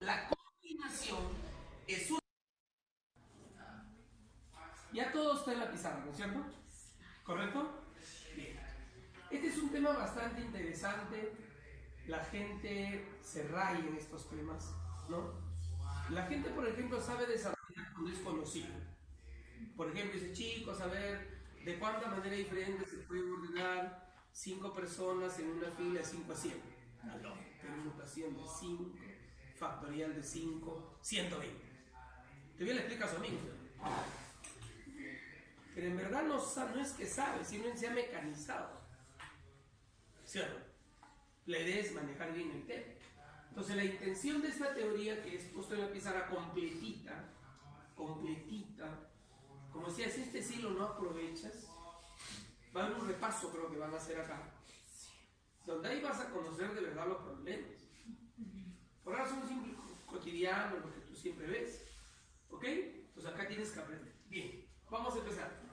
La combinación es una... Ya todo está en la pizarra, ¿no es cierto? ¿Correcto? Bien. Este es un tema bastante interesante. La gente se raya en estos temas, ¿no? La gente, por ejemplo, sabe desarrollar cuando es conocido. Por ejemplo, dice, chicos, a ver, ¿de cuánta manera diferente se puede ordenar 5 personas en una fila de 5 a 100? No, permutación de 5, factorial de 5, 120. Todavía le explica a su amigo. Pero en verdad no es que sabe, sino que se ha mecanizado. ¿Cierto? La idea es manejar bien el tema. Entonces la intención de esta teoría, que es puesto en la pizarra completita, como decía, si este sí lo aprovechas, va a haber un repaso, creo que van a hacer acá, donde ahí vas a conocer de verdad los problemas. Por ahora son simples cotidianos, lo que tú siempre ves. ¿Ok? Entonces acá tienes que aprender. Bien, vamos a empezar.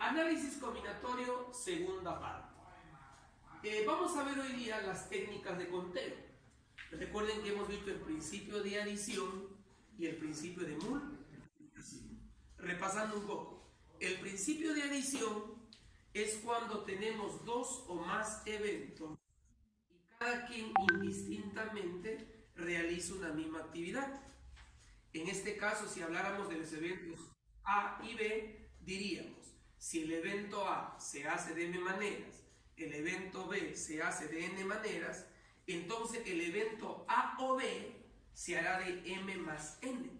Análisis combinatorio, segunda parte. Vamos a ver hoy día las técnicas de conteo. Recuerden que hemos visto el principio de adición y el principio de multiplicación. Repasando un poco. El principio de adición es cuando tenemos dos o más eventos y cada quien indistintamente realiza una misma actividad. En este caso, si habláramos de los eventos A y B, diríamos, si el evento A se hace de M maneras, el evento B se hace de N maneras, entonces el evento A o B se hará de M más N.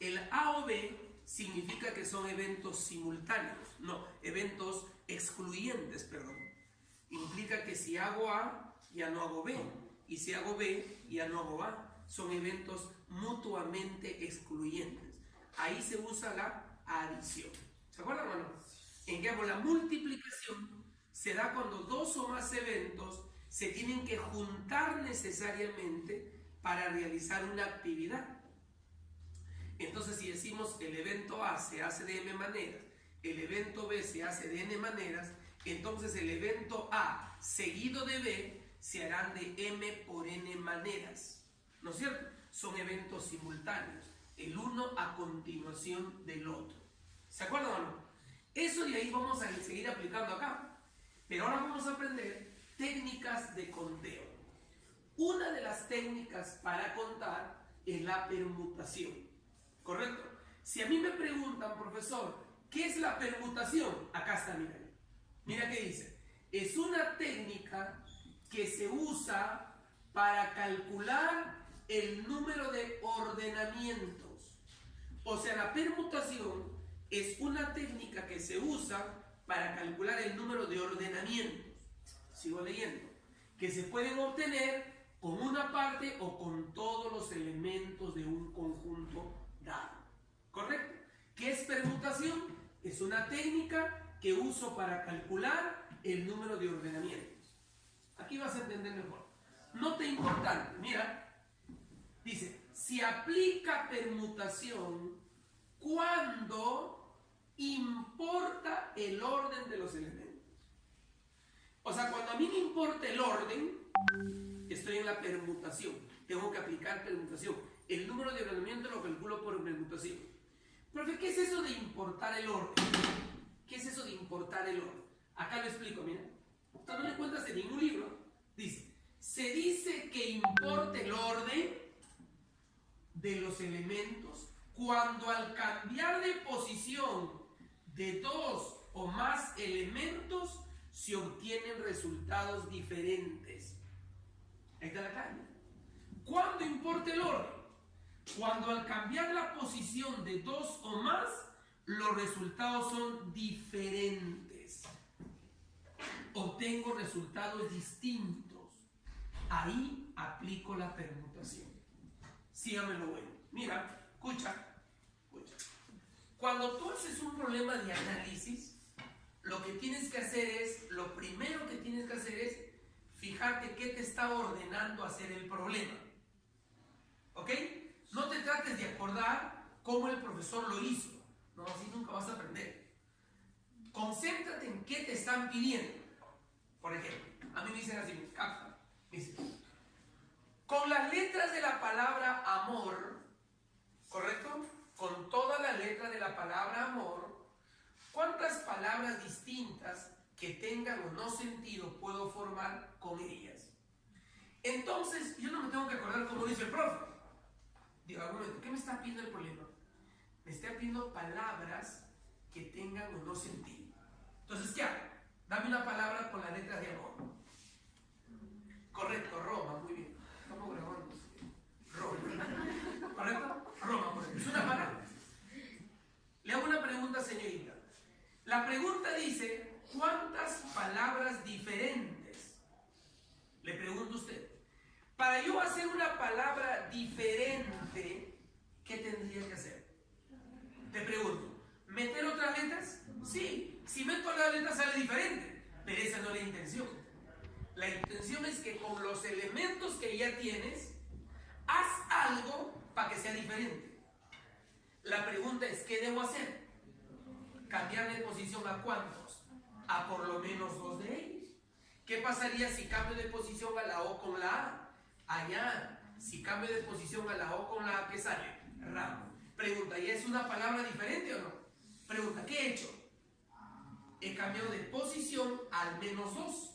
El A o B significa que son eventos simultáneos, no, eventos excluyentes, perdón. Implica que si hago A, ya no hago B, y si hago B, ya no hago A. Son eventos mutuamente excluyentes. Ahí se usa la adición. ¿Se acuerdan o no? En cambio, la multiplicación se da cuando dos o más eventos se tienen que juntar necesariamente para realizar una actividad. Entonces, si decimos el evento A se hace de M maneras, el evento B se hace de N maneras, entonces el evento A seguido de B se harán de M por N maneras. ¿No es cierto? Son eventos simultáneos, el uno a continuación del otro. ¿Se acuerdan o no? Eso de ahí vamos a seguir aplicando acá. Pero ahora vamos a aprender técnicas de conteo. Una de las técnicas para contar es la permutación. ¿Correcto? Si a mí me preguntan, profesor, ¿qué es la permutación? Acá está, mira. Mira qué dice. Es una técnica que se usa para calcular el número de ordenamientos. O sea, la permutación es una técnica que se usa para calcular el número de ordenamientos. Sigo leyendo. Que se pueden obtener con una parte o con todos los elementos de un conjunto dado. ¿Correcto? ¿Qué es permutación? Es una técnica que uso para calcular el número de ordenamientos. Aquí vas a entender mejor. Nota importante, mira, dice, se aplica permutación cuando importa el orden de los elementos. O sea, cuando a mí me importa el orden, estoy en la permutación. Tengo que aplicar permutación. El número de ordenamiento lo calculo por permutación. Profe, ¿qué es eso de importar el orden? ¿Qué es eso de importar el orden? Acá lo explico, mira. Esto no lo encuentras en ningún libro. Dice, se dice que importa el orden de los elementos cuando al cambiar de posición de dos o más elementos se obtienen resultados diferentes. Ahí está la caña. ¿Cuándo importa el orden? Cuando al cambiar la posición de dos o más, los resultados son diferentes. Obtengo resultados distintos. Ahí aplico la permutación. Sígame lo bueno. Mira, escucha. Cuando tú haces un problema de análisis, lo que tienes que hacer es, lo primero que tienes que hacer es fijarte qué te está ordenando hacer el problema. ¿Ok? No te trates de acordar cómo el profesor lo hizo. No, así nunca vas a aprender. Concéntrate en qué te están pidiendo. Por ejemplo, a mí me dicen así, capta. Me dicen, Con las letras de la palabra amor, ¿correcto? Con todas las letras de la palabra amor, ¿cuántas palabras distintas que tengan o no sentido puedo formar con ellas? Entonces, yo no me tengo que acordar como dice el profe. Digo, un momento, ¿qué me está pidiendo el problema? Me está pidiendo palabras que tengan o no sentido. Entonces, ¿qué hago? Dame una palabra con las letras de amor. Correcto, Roma, muy bien. Estamos grabando. Roma. ¿Correcto? Roma, por ejemplo. Es una palabra. Le hago una pregunta, señorita. La pregunta dice, ¿cuántas palabras diferentes? Le pregunto a usted. Para yo hacer una palabra diferente, ¿qué tendría que hacer? Te pregunto, ¿meter otras letras? Sí, si meto otras letras sale diferente, pero esa no es la intención. La intención es que con los elementos que ya tienes, haz algo para que sea diferente. La pregunta es, ¿qué debo hacer? ¿Cambiar de posición a cuántos? A por lo menos 2 de ellos. ¿Qué pasaría si cambio de posición a la O con la A? Allá. Si cambio de posición a la O con la A, ¿qué sale? Ramo. Pregunta, ¿y es una palabra diferente o no? Pregunta, ¿qué he hecho? He cambiado de posición al menos 2.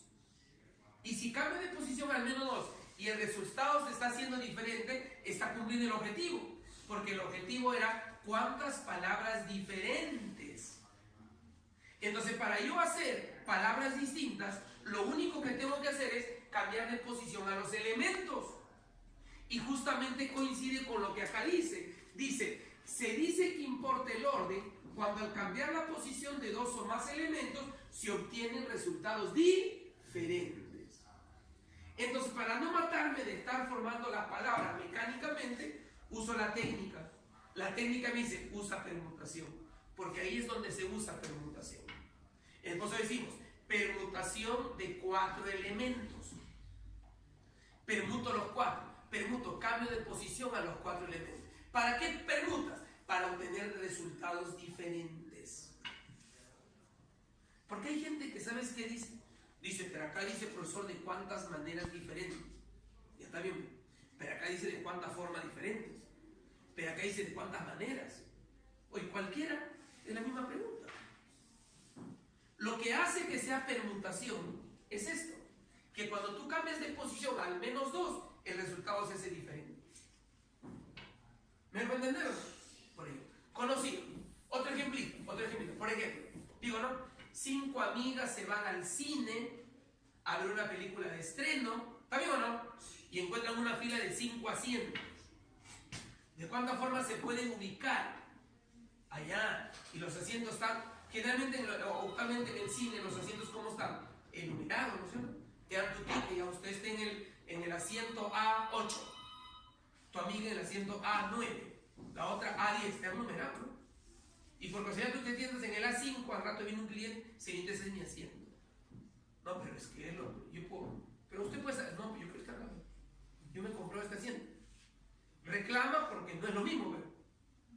Y si cambio de posición al menos 2 y el resultado se está haciendo diferente, está cumpliendo el objetivo. Porque el objetivo era cuántas palabras diferentes. Entonces, para yo hacer palabras distintas, lo único que tengo que hacer es cambiar de posición a los elementos. Y justamente coincide con lo que acá dice. Dice, se dice que importa el orden cuando al cambiar la posición de 2 o más elementos se obtienen resultados diferentes. Entonces, para no matarme de estar formando la palabra mecánicamente, uso la técnica. La técnica me dice, usa permutación, porque ahí es donde se usa permutación. Entonces decimos, permutación de 4 elementos. Permuto los 4. Permuto, cambio de posición a los 4 elementos. ¿Para qué permutas? Para obtener resultados diferentes. Porque hay gente que, ¿sabes qué dice? Dice, pero acá dice, profesor, de cuántas maneras diferentes. Ya está bien. Pero acá dice de cuántas formas diferentes. Pero acá dice de cuántas maneras. Oye, cualquiera es la misma pregunta. Lo que hace que sea permutación es esto. Que cuando tú cambias de posición al menos 2, el resultado se hace diferente. ¿Me dejo entender? Por ejemplo, conocido. Otro ejemplito. Por ejemplo, digo, ¿no? 5 amigas se van al cine a ver una película de estreno. ¿Está bien o no? Y encuentran una fila de 5 asientos. ¿De cuántas formas se pueden ubicar? Allá. Y los asientos están, generalmente o usualmente en el cine, los asientos ¿cómo están? Enumerados, ¿no es cierto? Te dan tu ticket y a usted está en el asiento A8. Tu amiga en el asiento A9. La otra A10. Está numerado, ¿no? Y por casualidad tú te atiendes en el A5, al rato viene un cliente, señorita, ese es mi asiento. No, pero es que yo puedo. Pero usted puede estar, no, yo quiero estar acá. Yo me compré este asiento. Reclama porque no es lo mismo, pero,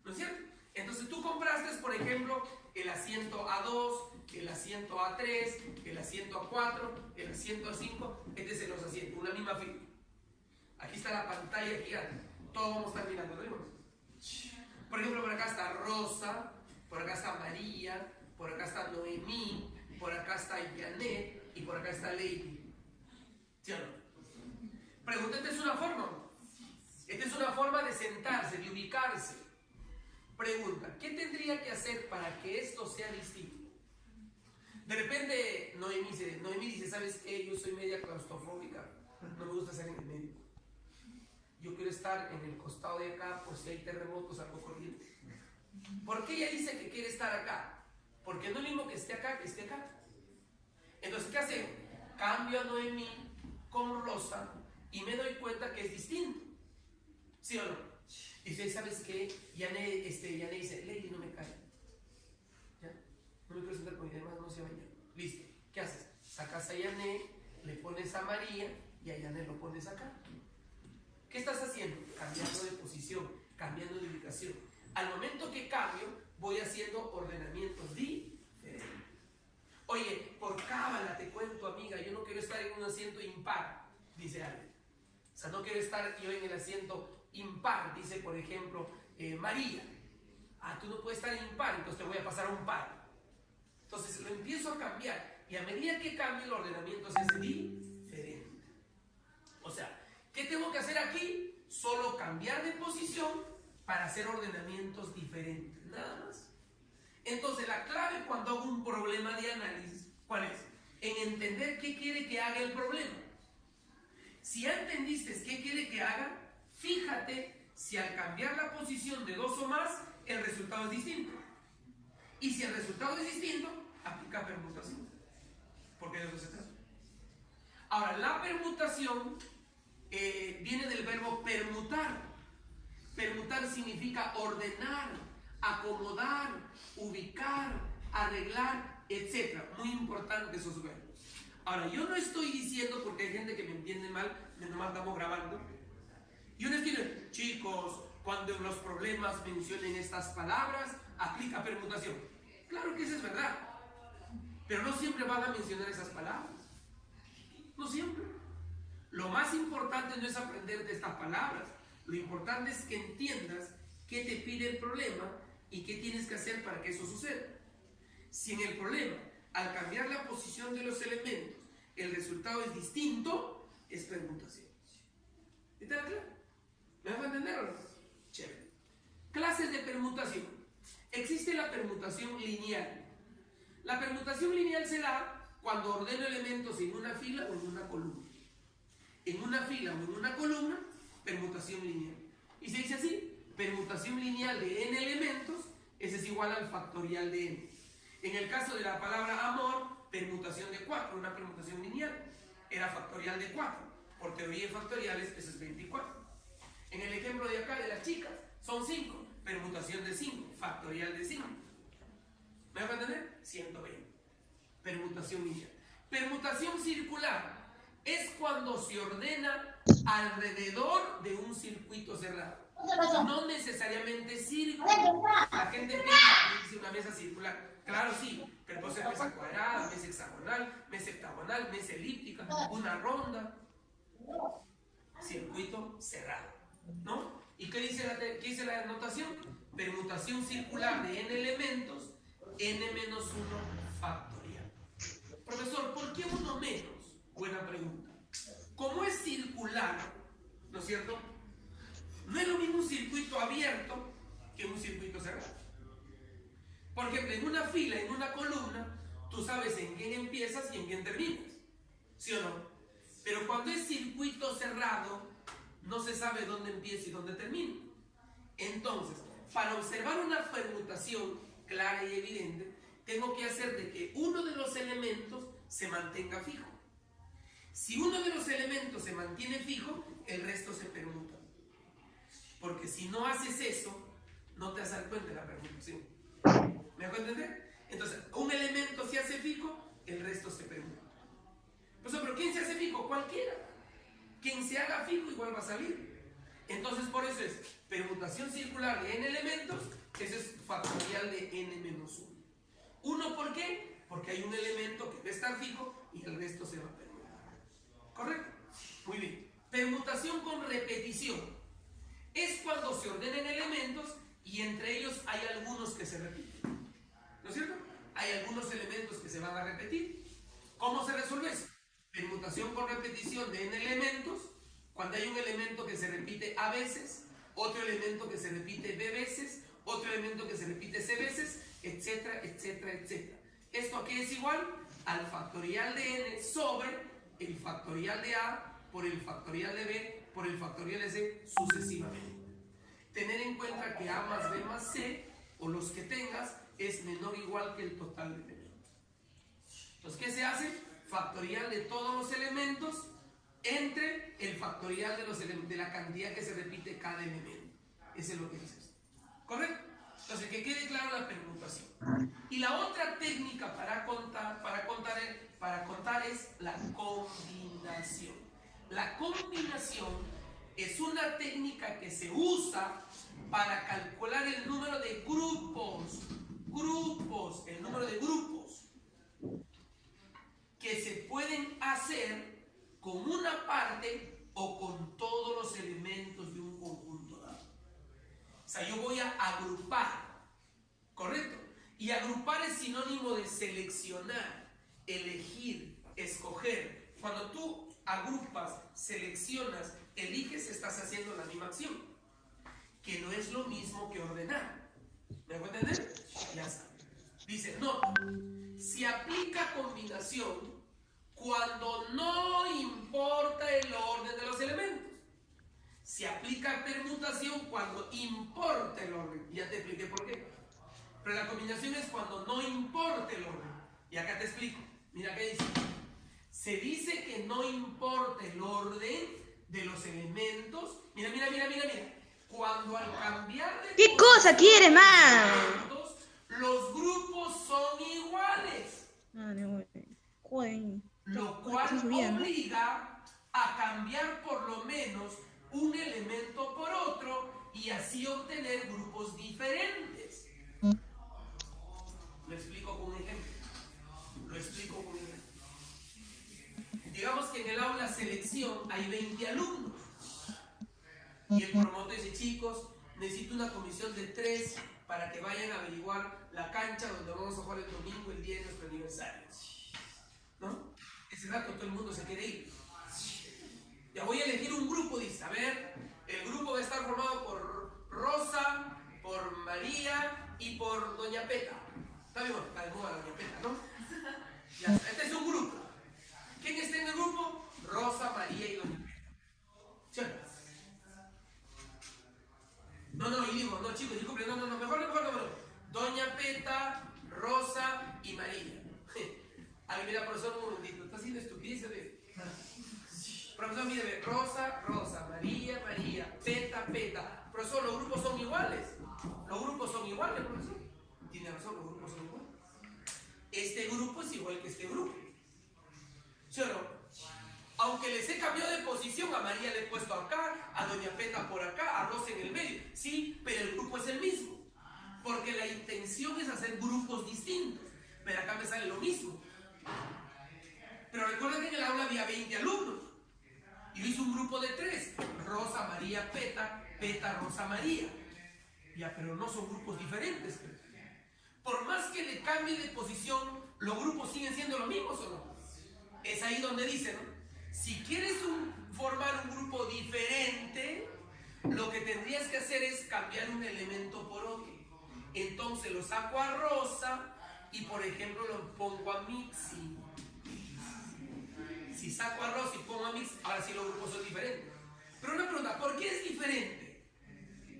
¿no es cierto? Entonces tú compraste, por ejemplo, el asiento A2, el asiento A3, el asiento A4, el asiento A5. Este es los asientos, una misma fila. Aquí está la pantalla gigante. Todos vamos a estar mirando, ¿no? Por ejemplo, por acá está Rosa, por acá está María, por acá está Noemí, por acá está Janet y por acá está Lady. ¿Sí o no? Pregunta, ¿esta es una forma? Esta es una forma de sentarse, de ubicarse. Pregunta, ¿qué tendría que hacer para que esto sea distinto? De repente Noemí dice, ¿sabes qué? Yo soy media claustrofóbica, no me gusta estar en el medio. Yo quiero estar en el costado de acá por si hay terremotos, algo corriente. ¿Por qué ella dice que quiere estar acá? Porque no es lo mismo que esté acá que esté acá. Entonces, ¿qué hacemos? Cambio a Noemí con Rosa y me doy cuenta que es distinto. ¿Sí o no? Y dice, ¿sabes qué? Yané dice, Lady, no me cae. ¿Ya? No me quiero sentar con ella, además no se baña. Listo. ¿Qué haces? Sacas a Yané, le pones a María y a Yané lo pones acá. ¿Qué estás haciendo? Cambiando de posición, cambiando de ubicación. Al momento que cambio, voy haciendo ordenamientos diferentes. Oye, por cábala te cuento, amiga, yo no quiero estar en un asiento impar, dice alguien. sea, no quiero estar yo en el asiento impar, dice por ejemplo María. Tú no puedes estar en impar, entonces te voy a pasar a un par. Entonces lo empiezo a cambiar y a medida que cambie el ordenamiento se hace diferente. O sea, ¿qué tengo que hacer aquí? Solo cambiar de posición para hacer ordenamientos diferentes, nada más. Entonces la clave cuando hago un problema de análisis, ¿cuál es? En entender qué quiere que haga el problema. Si ya entendiste qué quiere que haga, fíjate si al cambiar la posición de dos o más, el resultado es distinto. Y si el resultado es distinto, aplica permutación. Porque de eso se trata. Ahora, la permutación viene del verbo permutar. Permutar significa ordenar, acomodar, ubicar, arreglar, etc. Muy importante esos verbos. Ahora, yo no estoy diciendo, porque hay gente que me entiende mal, nomás estamos grabando. Yo no estoy diciendo, chicos, cuando en los problemas mencionen estas palabras, aplica permutación. Claro que eso es verdad, pero no siempre van a mencionar esas palabras. No siempre. Lo más importante no es aprender de estas palabras. Lo importante es que entiendas qué te pide el problema y qué tienes que hacer para que eso suceda. Si en el problema, al cambiar la posición de los elementos, el resultado es distinto, es permutación. ¿Está claro? ¿Me vas a entender o no? Chévere. Clases de permutación. Existe la permutación lineal. La permutación lineal se da cuando ordeno elementos en una fila o en una columna. En una fila o en una columna, permutación lineal. Y se dice así, permutación lineal de n elementos, ese es igual al factorial de n. En el caso de la palabra amor, permutación de 4, una permutación lineal, era factorial de 4. Por teoría de factoriales, eso es 24. En el ejemplo de acá de las chicas, son 5, permutación de 5, factorial de 5. ¿Me van a entender? 120. Permutación lineal. Permutación circular es cuando se ordena alrededor de un circuito cerrado. No necesariamente círculo. La gente piensa que dice una mesa circular. Claro, sí, pero puede ser mesa cuadrada, mesa hexagonal, mesa heptagonal, mesa elíptica, una ronda. Circuito cerrado, ¿no? ¿Y qué dice la notación? Permutación circular de n elementos, n-1 factorial. Profesor, ¿por qué uno menos? Buena pregunta. Como es circular, ¿no es cierto? No es lo mismo un circuito abierto que un circuito cerrado. Por ejemplo, en una fila, en una columna, tú sabes en quién empiezas y en quién terminas. ¿Sí o no? Pero cuando es circuito cerrado, no se sabe dónde empieza y dónde termina. Entonces, para observar una permutación clara y evidente, tengo que hacer de que uno de los elementos se mantenga fijo. Si uno de los elementos se mantiene fijo, el resto se permuta. Porque si no haces eso, no te vas a dar cuenta de la permutación. ¿Me hago entender? Entonces, un elemento se hace fijo, el resto se permuta. Pero ¿quién se hace fijo? Cualquiera. Quien se haga fijo igual va a salir. Entonces, por eso es permutación circular de n elementos, eso es factorial de n-1. ¿Uno por qué? Porque hay un elemento que va a estar fijo y el resto se va a permutar. ¿Correcto? Muy bien. Permutación con repetición. Es cuando se ordenen elementos y entre ellos hay algunos que se repiten. ¿No es cierto? Hay algunos elementos que se van a repetir. ¿Cómo se resuelve eso? Permutación con repetición de n elementos, cuando hay un elemento que se repite a veces, otro elemento que se repite b veces, otro elemento que se repite c veces, etcétera, etcétera, etcétera. ¿Esto aquí es igual? Al factorial de n sobre el factorial de a por el factorial de b por el factorial de c sucesivamente. Tener en cuenta que a más b más c, o los que tengas, es menor o igual que el total de elementos. Entonces, ¿qué se hace? Factorial de todos los elementos entre el factorial de la cantidad que se repite cada elemento. Eso es lo que dice esto. ¿Correcto? Entonces, que quede claro la permutación. Y la otra técnica para contar es la combinación. La combinación es una técnica que se usa para calcular el número de grupos, el número de grupos que se pueden hacer con una parte o con todo Correcto. Y agrupar es sinónimo de seleccionar, elegir, escoger. Cuando tú agrupas, seleccionas, eliges, estás haciendo la misma acción. Que no es lo mismo que ordenar. ¿Me hago entender? Ya está. Dice, no. Se aplica combinación cuando no importa el orden de los elementos. Se aplica permutación cuando importa el orden. Ya te expliqué por qué. Pero la combinación es cuando no importa el orden. Y acá te explico. Mira qué dice. Se dice que no importa el orden de los elementos. Mira. Cuando al cambiar de ¿Qué cosa quiere más? los grupos son iguales. Lo cual obliga a cambiar por lo menos un elemento por otro y así obtener grupos diferentes. Lo explico con un ejemplo. Digamos que en el aula selección hay 20 alumnos. Y el promotor dice, chicos, necesito una comisión de 3 para que vayan a averiguar la cancha donde vamos a jugar el domingo, el día de nuestro aniversario. ¿No? Ese rato todo el mundo se quiere ir. Ya voy a elegir un grupo, dice. A ver, el grupo va a estar formado por Rosa, por María y por Doña Peta. Está bien, está de moda Doña Peta, ¿no? Ya, este es un grupo. ¿Quién está en el grupo? Rosa, María y Doña Peta. ¿Sí? No, y digo, no chicos, disculpen, no, mejor. Doña Peta, Rosa y María. Ay, mira, profesor, un momentito, está haciendo estupidez, ¿ves? Profesor, mire, Rosa, María, Peta. Profesor, los grupos son iguales. Profesor. Tiene razón, los grupos son iguales. Este grupo es igual que este grupo. ¿Sí o no? Aunque les he cambiado de posición, a María le he puesto acá, a Doña Peta por acá, a Rosa en el medio. Sí, pero el grupo es el mismo. Porque la intención es hacer grupos distintos. Pero acá me sale lo mismo. Pero recuerden que en el aula había 20 alumnos. Yo hice un grupo de 3. Rosa, María, Peta, Rosa, María. Ya, pero no son grupos diferentes. Por más que le cambie de posición, los grupos siguen siendo los mismos o no. Es ahí donde dice, ¿no? Si quieres formar un grupo diferente, lo que tendrías que hacer es cambiar un elemento por otro. Entonces lo saco a Rosa y por ejemplo lo pongo a Mixi. Si saco a Rosa y pongo a Mixi, ahora sí los grupos son diferentes. Pero una pregunta, ¿por qué es diferente?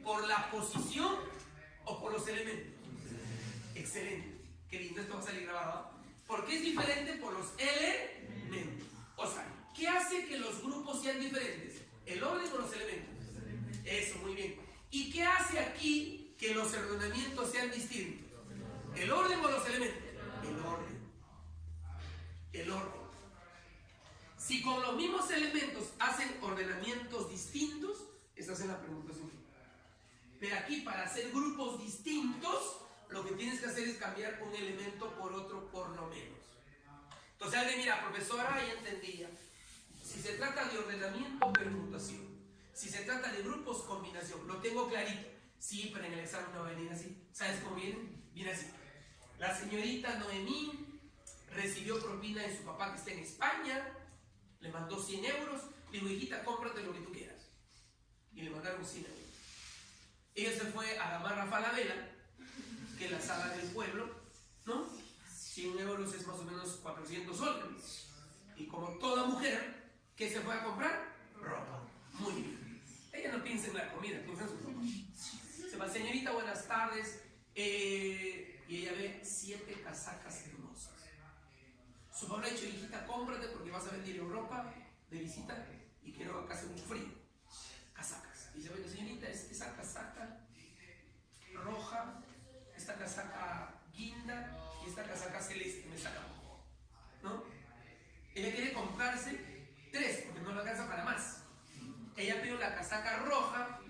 ¿Por la posición o por los elementos? Excelente. Qué lindo, esto va a salir grabado. ¿Por qué es diferente? Por los elementos. O sea, ¿qué hace que los grupos sean diferentes? ¿El orden o los elementos? Eso, muy bien. ¿Y qué hace aquí que los ordenamientos sean distintos? ¿El orden o los elementos? El orden. Si con los mismos elementos hacen ordenamientos distintos, estás en la permutación. Pero aquí, para hacer grupos distintos, lo que tienes que hacer es cambiar un elemento por otro, por lo menos. Entonces alguien mira, profesora, ya entendía. Si se trata de ordenamiento, permutación. Si se trata de grupos, combinación. Lo tengo clarito. Sí, pero en el examen no va a venir así. ¿Sabes cómo viene? Viene así. La señorita Noemí recibió propina de su papá que está en España. Le mandó 100 euros. Le dijo, hijita, cómprate lo que tú quieras. Y le mandaron 100 euros. Ella se fue a Gamarra Falabella, que es la sala del pueblo, ¿no? 100 euros es más o menos 400 soles. Y como toda mujer, ¿qué se fue a comprar? Ropa. Muy bien. Ella no piensa en la comida, piensa en su ropa. Se va, señorita, buenas tardes. Y ella ve 7 casacas hermosas. Su papá le ha dicho, hijita, cómprate porque vas a venir a Europa de visita y quiero acá hacer mucho frío. Casacas. Y se ve, señorita, esa casaca roja, esta casaca guinda y esta casaca celeste me saca, ¿no? Ella quiere comprarse 3 porque no le alcanza para más. Ella pidió la casaca roja,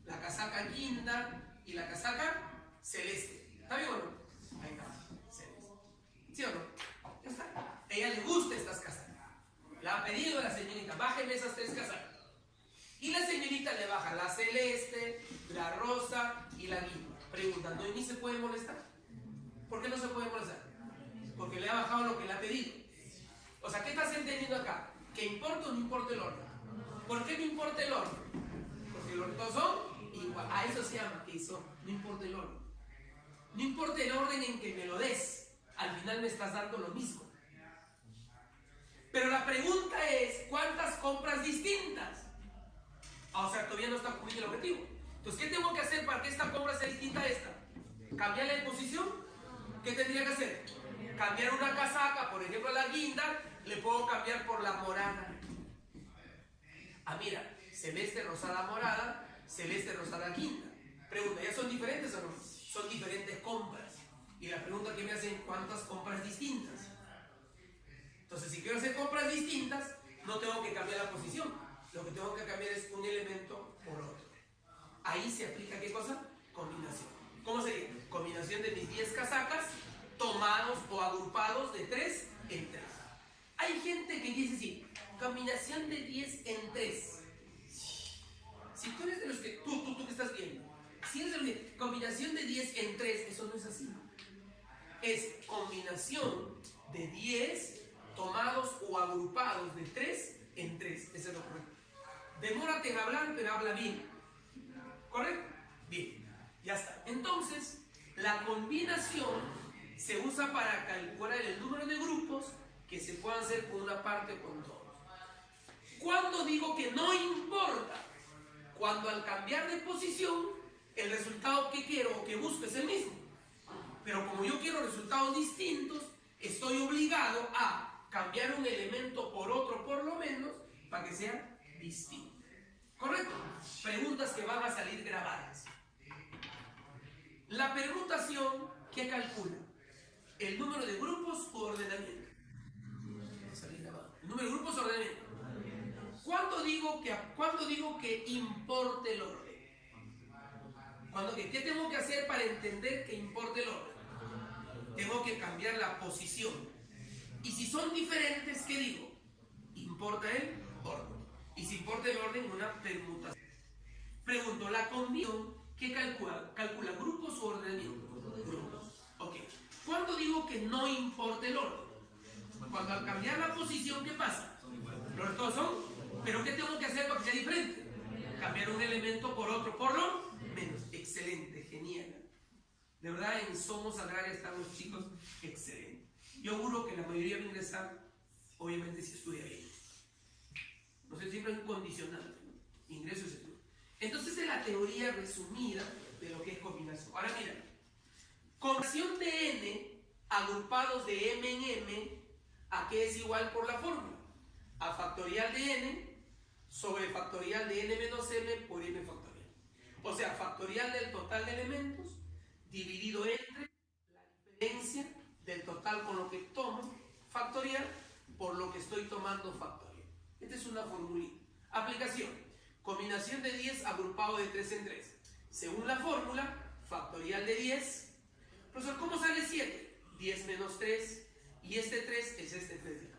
la casaca guinda y la casaca celeste. ¿Está bien o no? Ahí está, celeste. ¿Sí o no? Ya está. A ella le gustan estas casacas. La ha pedido la señorita, bájeme esas 3 casacas. Y la señorita le baja la celeste, la rosa y la guinda. Pregunta, se puede molestar. ¿Por qué no se puede molestar? Porque le ha bajado lo que le ha pedido. O sea, ¿qué estás entendiendo acá? ¿Que importa o no importa el orden? ¿Por qué no importa el orden? Porque los dos son igual. A eso se llama que eso, no importa el orden. No importa el orden en que me lo des, al final me estás dando lo mismo. Pero la pregunta es, ¿cuántas compras distintas? O sea, todavía no está cumpliendo el objetivo. Entonces, ¿qué tengo que hacer para que esta compra sea distinta a esta? ¿Cambiarla de posición? ¿Qué tendría que hacer? Cambiar una casaca, por ejemplo la guinda, le puedo cambiar por la morada. Ah, mira, celeste rosada morada, celeste rosada guinda. Pregunta, ¿ya son diferentes o no? Son diferentes compras. Y la pregunta que me hacen, ¿cuántas compras distintas? Entonces, si quiero hacer compras distintas, no tengo que cambiar la posición. Lo que tengo que cambiar es un elemento por otro. Ahí se aplica, ¿qué cosa? Combinación. ¿Cómo sería? Combinación de mis 10 casacas, tomados o agrupados de 3 en 3. Hay gente que dice así, combinación de 10 en 3. Si tú eres de los que, tú que estás viendo, si eres de los que, combinación de 10 en 3, eso no es así. Es combinación de 10 tomados o agrupados de 3 en 3. Eso es lo correcto. Demórate en hablar, pero habla bien. ¿Correcto? Bien. Ya está. Entonces, la combinación se usa para calcular el número de grupos que se puedan hacer con una parte o con todos. ¿Cuándo digo que no importa? Cuando al cambiar de posición, el resultado que quiero o que busco es el mismo. Pero como yo quiero resultados distintos, estoy obligado a cambiar un elemento por otro por lo menos para que sea distinto. ¿Correcto? Preguntas que van a salir grabadas. La permutación, ¿qué calcula? El número de grupos u ordenamiento. El número de grupos o ordenamiento. ¿Cuándo digo que importe el orden? ¿Qué tengo que hacer para entender que importe el orden? Tengo que cambiar la posición. Y si son diferentes, ¿qué digo? Importa el orden. Y si importa el orden, una permutación. Pregunto, ¿la combinación qué calcula? ¿Calcula grupos o ordenamiento? Grupos. Ok. ¿Cuándo digo que no importa el orden? Cuando al cambiar la posición, ¿qué pasa? Los dos son, pero ¿qué tengo que hacer para que sea diferente? Cambiar un elemento por otro, por lo menos. Excelente, genial. De verdad, en Somos Agraria están los chicos excelentes. Yo juro que la mayoría va a ingresar, obviamente, si estudia bien. No sé, siempre es un condicionante, ¿no? Ingreso y estudio. Entonces, es la teoría resumida de lo que es combinación. Ahora, mira, combinación de n agrupados de m en m, ¿a qué es igual por la fórmula? A factorial de n sobre factorial de n menos m por m factorial. O sea, factorial del total de elementos dividido entre la diferencia del total con lo que tomo factorial por lo que estoy tomando factorial. Esta es una formulita. Aplicación. Combinación de 10 agrupado de 3 en 3. Según la fórmula, factorial de 10. Profesor, ¿cómo sale 7? 10 menos 3. Y este 3 es este 3 de acá.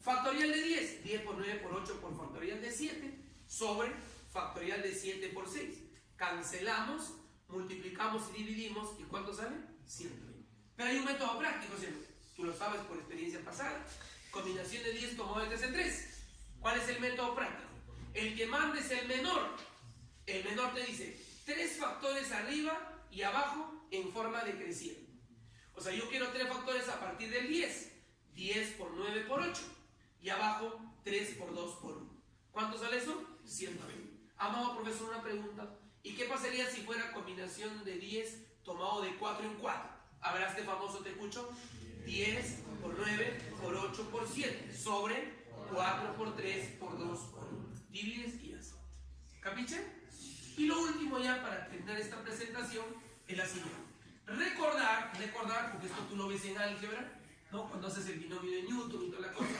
Factorial de 10. 10 por 9 por 8 por factorial de 7. Sobre factorial de 7 por 6. Cancelamos, multiplicamos y dividimos. ¿Y cuánto sale? 120. Pero hay un método práctico, siempre. Tú lo sabes por experiencia pasada. Combinación de 10 tomado de 3 en 3. ¿Cuál es el método práctico? El que manda es el menor. El menor te dice 3 factores arriba y abajo en forma decreciente. O sea, yo quiero 3 factores a partir del 10. 10 por 9 por 8. Y abajo 3 por 2 por 1. ¿Cuánto sale eso? 120. Amado profesor, una pregunta. ¿Y qué pasaría si fuera combinación de 10 tomado de 4 en 4? A ver, este famoso te escucho. 10 por 9 por 8 por 7 sobre 4 por 3 por 2 por 1. Divides y así. ¿Capiche? Y lo último ya para terminar esta presentación es la siguiente. Recordar, porque esto tú lo ves en álgebra, ¿no? Cuando haces el binomio de Newton y toda la cosa.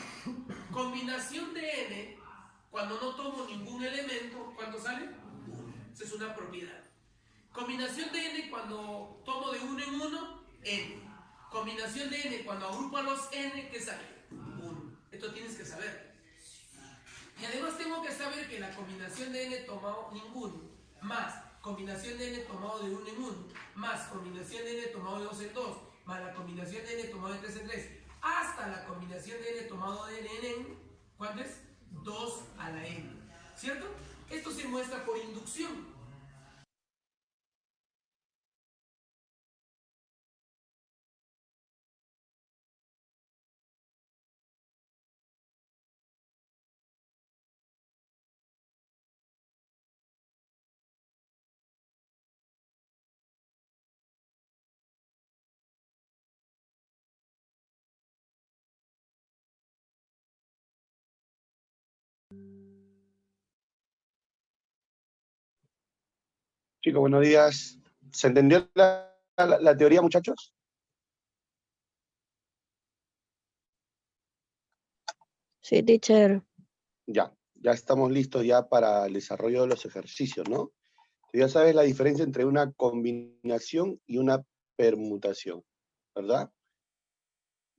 Combinación de n, cuando no tomo ningún elemento, ¿cuánto sale? 1. Esa es una propiedad. Combinación de n cuando tomo de 1 en 1, n. Combinación de n cuando agrupo a los n, ¿qué sale? 1. Esto tienes que saber. Y además tengo que saber que la combinación de n tomado ninguno, más combinación de n tomado de 1 en 1, más combinación de n tomado de 2 en 2, más la combinación de n tomado de 3 en 3, hasta la combinación de n tomado de n en, ¿cuánto es? 2 a la n, ¿cierto? Esto se muestra por inducción. Chicos, buenos días. ¿Se entendió la teoría, muchachos? Sí, teacher. Ya estamos listos ya para el desarrollo de los ejercicios, ¿no? Ya sabes la diferencia entre una combinación y una permutación, ¿verdad?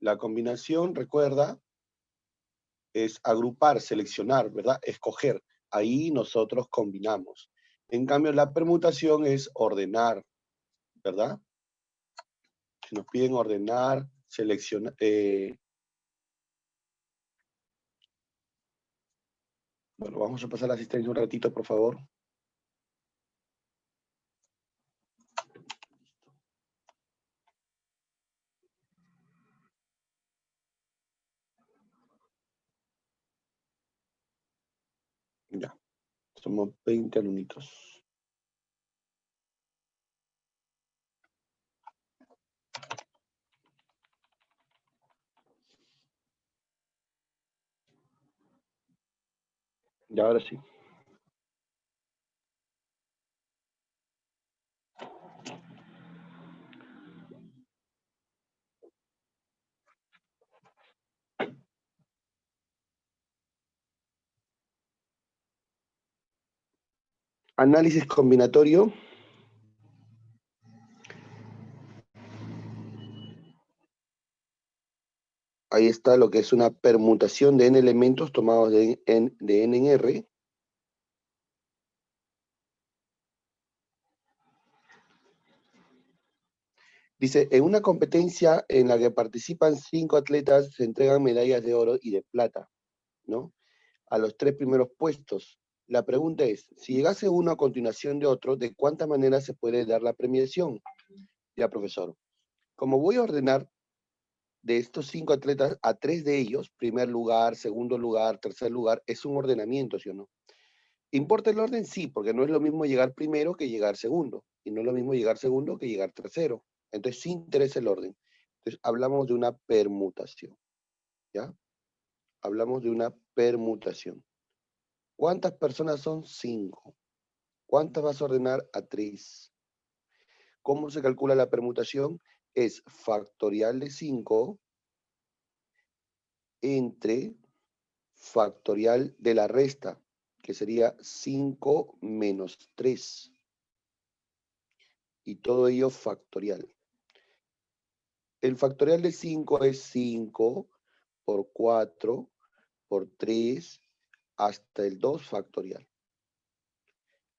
La combinación, recuerda, es agrupar, seleccionar, ¿verdad? Escoger. Ahí nosotros combinamos. En cambio, la permutación es ordenar, ¿verdad? Si nos piden ordenar, seleccionar, bueno, vamos a pasar a la asistencia un ratito, por favor. Ya, somos 20 alumnitos. Y ahora sí. Análisis combinatorio. Ahí está lo que es una permutación de n elementos tomados de n en R. Dice, en una competencia en la que participan 5 atletas, se entregan medallas de oro y de plata, ¿no? A los 3 primeros puestos. La pregunta es, si llegase uno a continuación de otro, ¿de cuántas maneras se puede dar la premiación? Ya, profesor. Como voy a ordenar de estos 5 atletas a 3 de ellos, primer lugar, segundo lugar, tercer lugar, es un ordenamiento, ¿sí o no? ¿Importa el orden? Sí, porque no es lo mismo llegar primero que llegar segundo, y no es lo mismo llegar segundo que llegar tercero. Entonces, sí interesa el orden. Entonces, hablamos de una permutación, ¿ya? Hablamos de una permutación. ¿Cuántas personas son? 5. ¿Cuántas vas a ordenar? A 3. ¿Cómo se calcula la permutación? Es factorial de 5 entre factorial de la resta, que sería 5 menos 3. Y todo ello factorial. El factorial de 5 es 5 por 4 por 3 hasta el 2 factorial.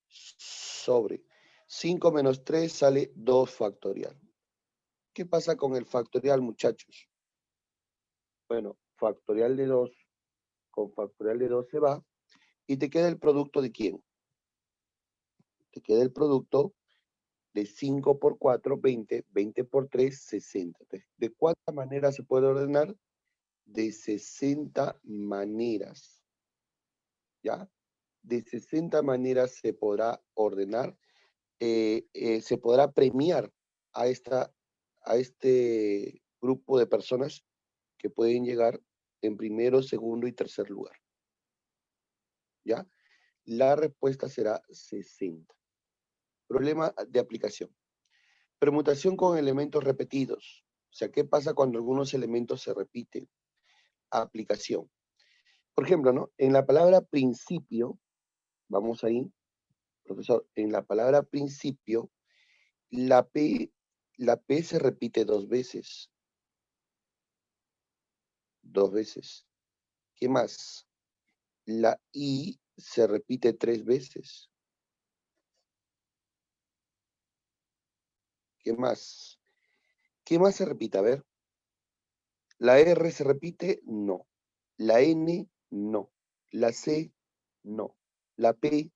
Sobre 5 menos 3 sale 2 factorial. ¿Qué pasa con el factorial, muchachos? Bueno, factorial de 2 con factorial de 2 se va y te queda el producto de ¿quién? Te queda el producto de 5 por 4, 20, 20 por 3, 60. ¿De cuántas maneras se puede ordenar? De 60 maneras, ¿ya? De 60 maneras se podrá ordenar, se podrá premiar a este grupo de personas que pueden llegar en primero, segundo y tercer lugar, ¿ya? La respuesta será 60. Problema de aplicación. Permutación con elementos repetidos. O sea, ¿qué pasa cuando algunos elementos se repiten? Aplicación. Por ejemplo, ¿no? En la palabra principio, vamos ahí, profesor, en la palabra principio, la P se repite 2 veces. 2 veces. ¿Qué más? La I se repite 3 veces. ¿Qué más? ¿Qué más se repite? A ver. ¿La R se repite? No. La N, no. La C, no. La P,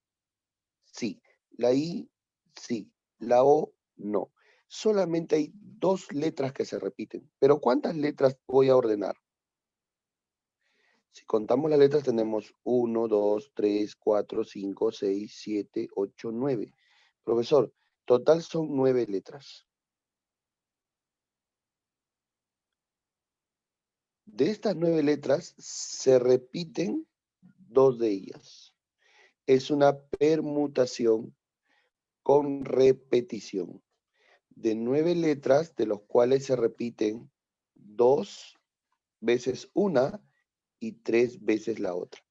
sí. La I, sí. La O, no. Solamente hay 2 letras que se repiten. ¿Pero cuántas letras voy a ordenar? Si contamos las letras tenemos 1, 2, 3, 4, 5, 6, 7, 8, 9. Profesor, total son 9 letras. De estas 9 letras se repiten 2 de ellas. Es una permutación con repetición de 9 letras, de los cuales se repiten 2 veces una y 3 veces la otra.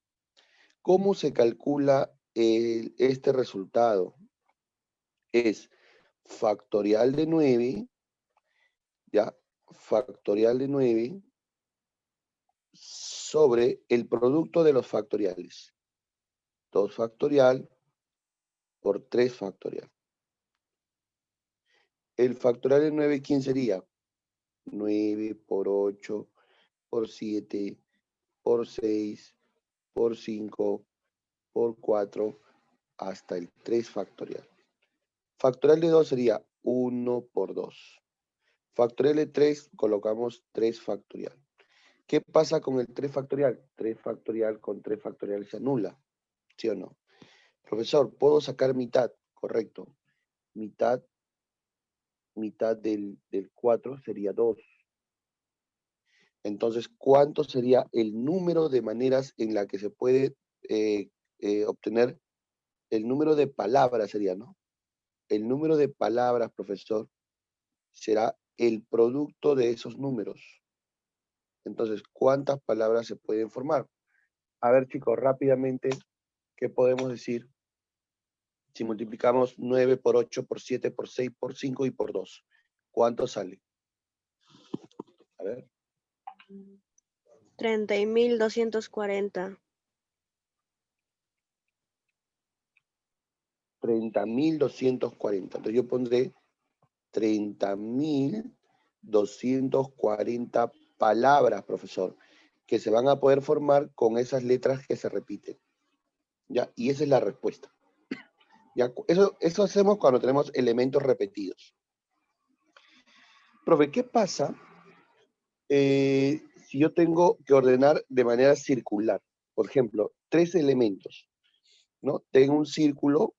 ¿Cómo se calcula este resultado? Es factorial de 9, ¿ya? Factorial de 9 sobre el producto de los factoriales. 2 factorial por 3 factorial. El factorial de 9, ¿quién sería? 9 por 8, por 7, por 6, por 5, por 4, hasta el 3 factorial. Factorial de 2 sería 1 por 2. Factorial de 3, colocamos 3 factorial. ¿Qué pasa con el 3 factorial? 3 factorial con 3 factorial se anula, ¿sí o no? Profesor, ¿puedo sacar mitad? Correcto. Mitad del 4 sería 2. Entonces, ¿cuánto sería el número de maneras en la que se puede obtener el número de palabras sería, ¿no? El número de palabras, profesor, será el producto de esos números. Entonces, ¿cuántas palabras se pueden formar? A ver, chicos, rápidamente, ¿qué podemos decir si multiplicamos 9 por 8, por 7, por 6, por 5 y por 2? ¿Cuánto sale? A ver. 30.240. 30.240. Entonces yo pondré 30.240 palabras, profesor, que se van a poder formar con esas letras que se repiten. ¿Ya? Y esa es la respuesta. ¿Ya? Eso hacemos cuando tenemos elementos repetidos. Profe, ¿qué pasa si yo tengo que ordenar de manera circular? Por ejemplo, 3 elementos, ¿no? Tengo un círculo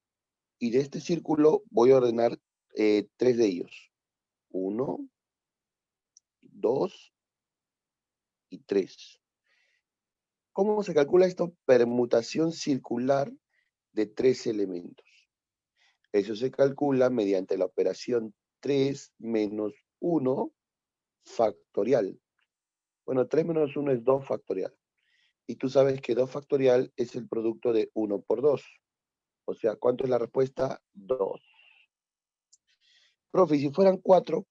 y de este círculo voy a ordenar 3 de ellos. 1, 2 y 3. ¿Cómo se calcula esto? Permutación circular de 3 elementos. Eso se calcula mediante la operación 3 menos 1 factorial. Bueno, 3 menos 1 es 2 factorial. Y tú sabes que 2 factorial es el producto de 1 por 2. O sea, ¿cuánto es la respuesta? 2. Profe, ¿y si fueran 4?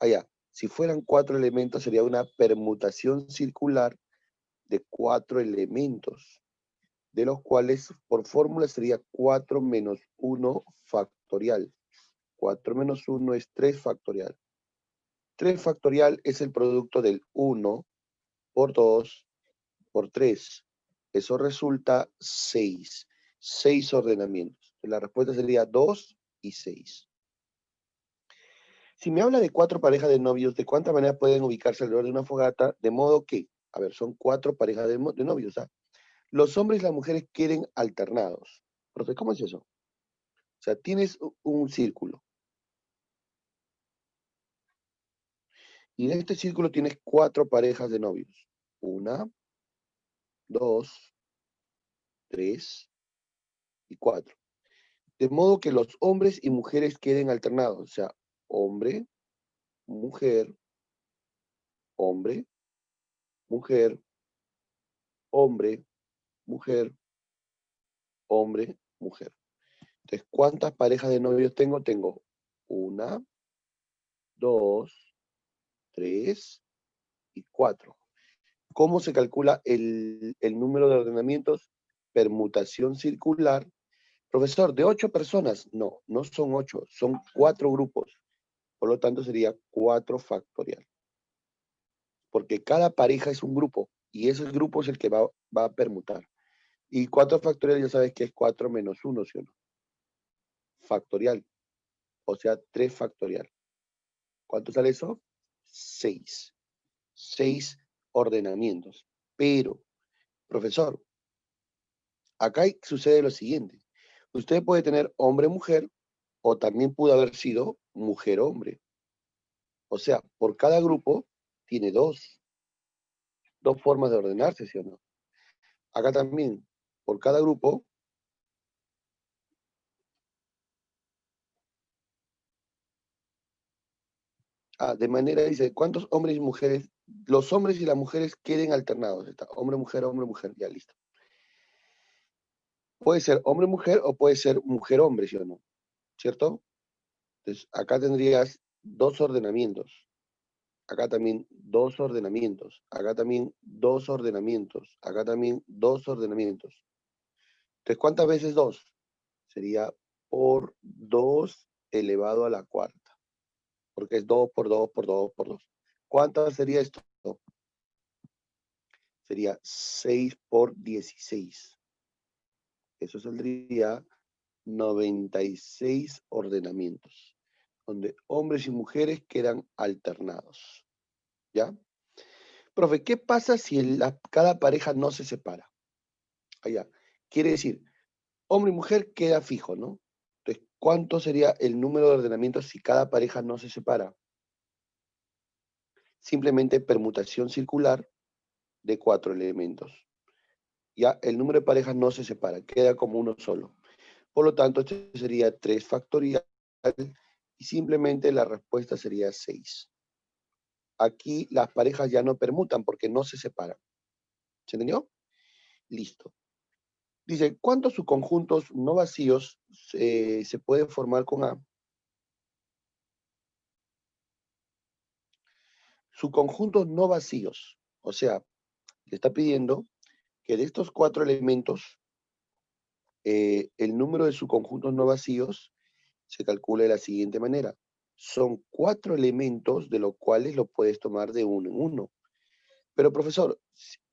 Allá, si fueran 4 elementos sería una permutación circular de 4 elementos, de los cuales por fórmula sería 4 menos 1 factorial. 4 menos 1 es 3 factorial. 3 factorial es el producto del 1 por 2 por 3. Eso resulta 6. 6 ordenamientos. La respuesta sería 2 y 6. Si me habla de 4 parejas de novios, ¿de cuánta manera pueden ubicarse alrededor de una fogata? De modo que, a ver, son 4 parejas de novios, ¿ah? Los hombres y las mujeres quieren alternados. Profe, ¿cómo es eso? O sea, tienes un círculo. Y en este círculo tienes 4 parejas de novios. 1, 2, 3 y 4. De modo que los hombres y mujeres queden alternados. O sea, hombre, mujer, hombre, mujer, hombre, mujer, hombre, mujer. Entonces, ¿cuántas parejas de novios tengo? Tengo 1, 2, 3 y 4. ¿Cómo se calcula el número de ordenamientos? Permutación circular. Profesor, ¿de 8 personas? No, no son 8, son 4 grupos. Por lo tanto, sería 4 factorial. Porque cada pareja es un grupo, y ese grupo es el que va a permutar. Y 4 factorial ya sabes que es 4 menos 1, ¿sí o no? Factorial, o sea, 3 factorial. ¿Cuánto sale eso? 6. 6 ordenamientos. Pero, profesor, acá sucede lo siguiente. Usted puede tener hombre-mujer o también pudo haber sido mujer-hombre. O sea, por cada grupo tiene dos formas de ordenarse, ¿sí o no? Acá también, por cada grupo, de manera, dice, ¿cuántos hombres y mujeres? Los hombres y las mujeres queden alternados. Está, hombre-mujer, hombre-mujer, ya listo. Puede ser hombre-mujer o puede ser mujer-hombre, ¿sí o no? ¿Cierto? Entonces, acá tendrías 2 ordenamientos. Acá también 2 ordenamientos. Acá también 2 ordenamientos. Acá también 2 ordenamientos. Entonces, ¿cuántas veces 2? Sería por 2 elevado a la cuarta. Porque es 2 por 2 por 2 por 2. ¿Cuánto sería esto? Sería 6 por 16. Eso saldría 96 ordenamientos, donde hombres y mujeres quedan alternados. ¿Ya? Profe, ¿qué pasa si cada pareja no se separa? Allá. Quiere decir, hombre y mujer queda fijo, ¿no? Entonces, ¿cuánto sería el número de ordenamientos si cada pareja no se separa? Simplemente permutación circular de 4 elementos. Ya el número de parejas no se separa, queda como uno solo. Por lo tanto, este sería 3 factorial y simplemente la respuesta sería 6. Aquí las parejas ya no permutan porque no se separan. ¿Se entendió? Listo. Dice, ¿cuántos subconjuntos no vacíos se pueden formar con A? Subconjuntos no vacíos. O sea, le está pidiendo que de estos 4 elementos, el número de subconjuntos no vacíos se calcula de la siguiente manera. Son 4 elementos de los cuales lo puedes tomar de uno en uno. Pero profesor,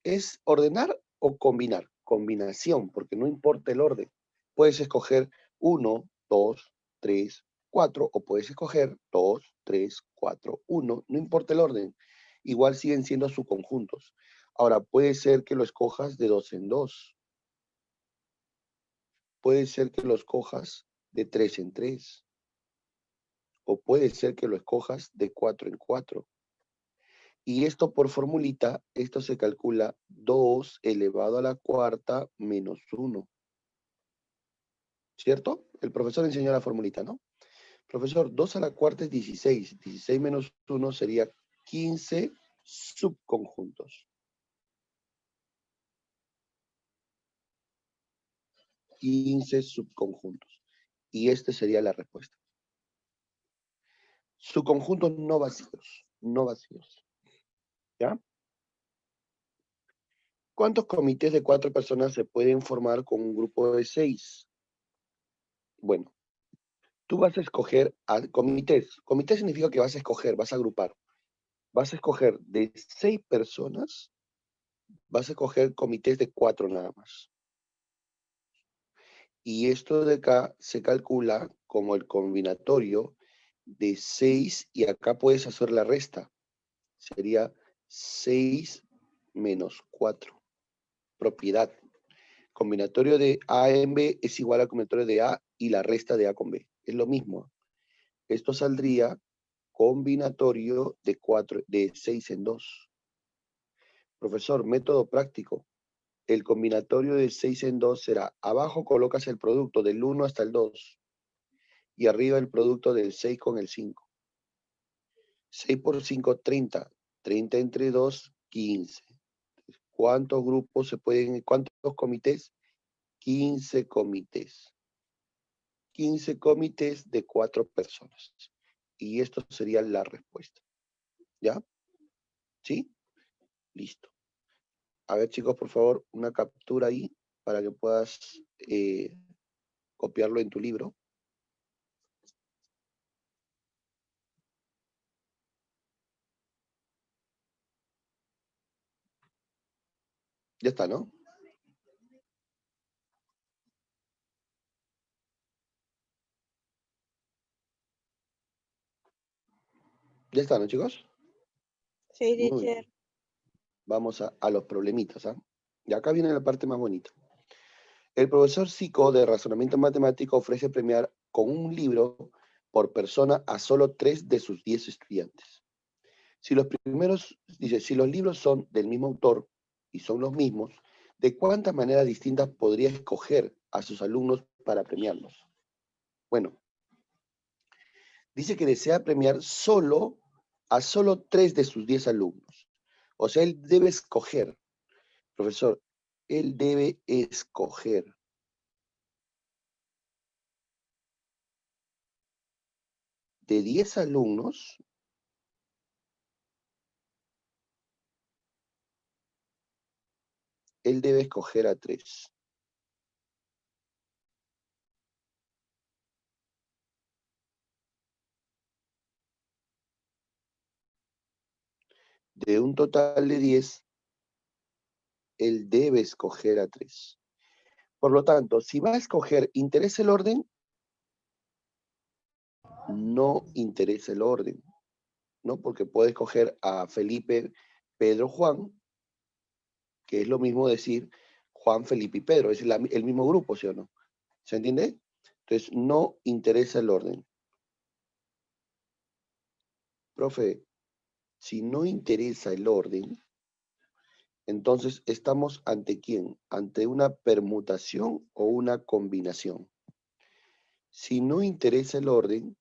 ¿es ordenar o combinar? Combinación, porque no importa el orden. Puedes escoger 1, 2, 3, 4, o puedes escoger 2, 3, 4, 1, no importa el orden. Igual siguen siendo subconjuntos. Ahora, puede ser que lo escojas de 2 en 2. Puede ser que lo escojas de 3 en 3. O puede ser que lo escojas de 4 en 4. Y esto por formulita, esto se calcula 2 elevado a la cuarta menos 1. ¿Cierto? El profesor enseñó la formulita, ¿no? Profesor, 2 a la cuarta es 16. 16 menos 1 sería 15 subconjuntos. 15 subconjuntos. Y esta sería la respuesta. Subconjuntos no vacíos. No vacíos. ¿Ya? ¿Cuántos comités de 4 personas se pueden formar con un grupo de 6? Bueno, tú vas a escoger comités. Comité significa que vas a escoger, vas a agrupar. Vas a escoger de 6 personas, vas a escoger comités de 4 nada más. Y esto de acá se calcula como el combinatorio de 6 y acá puedes hacer la resta. Sería 6 menos 4. Propiedad. Combinatorio de A en B es igual al combinatorio de A y la resta de A con B. Es lo mismo. Esto saldría combinatorio de 6 en 2. Profesor, método práctico. El combinatorio de 6 en 2 será, abajo colocas el producto del 1 hasta el 2 y arriba el producto del 6 con el 5. 6 por 5, 30. 30 entre 2, 15. ¿Cuántos grupos se pueden, cuántos comités? 15 comités. 15 comités de 4 personas. Y esto sería la respuesta. ¿Ya? ¿Sí? Listo. A ver, chicos, por favor, una captura ahí para que puedas copiarlo en tu libro. Ya está, ¿no? Ya está, ¿no, chicos? Sí, Muy teacher. bien. Vamos a los problemitas, ¿ah? Y acá viene la parte más bonita. El profesor Psico de razonamiento matemático ofrece premiar con un libro por persona a solo 3 de sus 10 estudiantes. Si los primeros, dice, si los libros son del mismo autor y son los mismos, ¿de cuántas maneras distintas podría escoger a sus alumnos para premiarlos? Bueno, dice que desea premiar a solo 3 de sus 10 alumnos. O sea, él debe escoger, profesor, él debe escoger. De 10 alumnos, él debe escoger a 3. De un total de 10, él debe escoger a 3. Por lo tanto, si va a escoger, ¿interesa el orden? No interesa el orden, ¿no? Porque puede escoger a Felipe, Pedro, Juan, que es lo mismo decir Juan, Felipe y Pedro, es el mismo grupo, ¿sí o no? ¿Se entiende? Entonces, no interesa el orden. Profe, si no interesa el orden, entonces estamos ante quién? Ante una permutación o una combinación. Si no interesa el orden,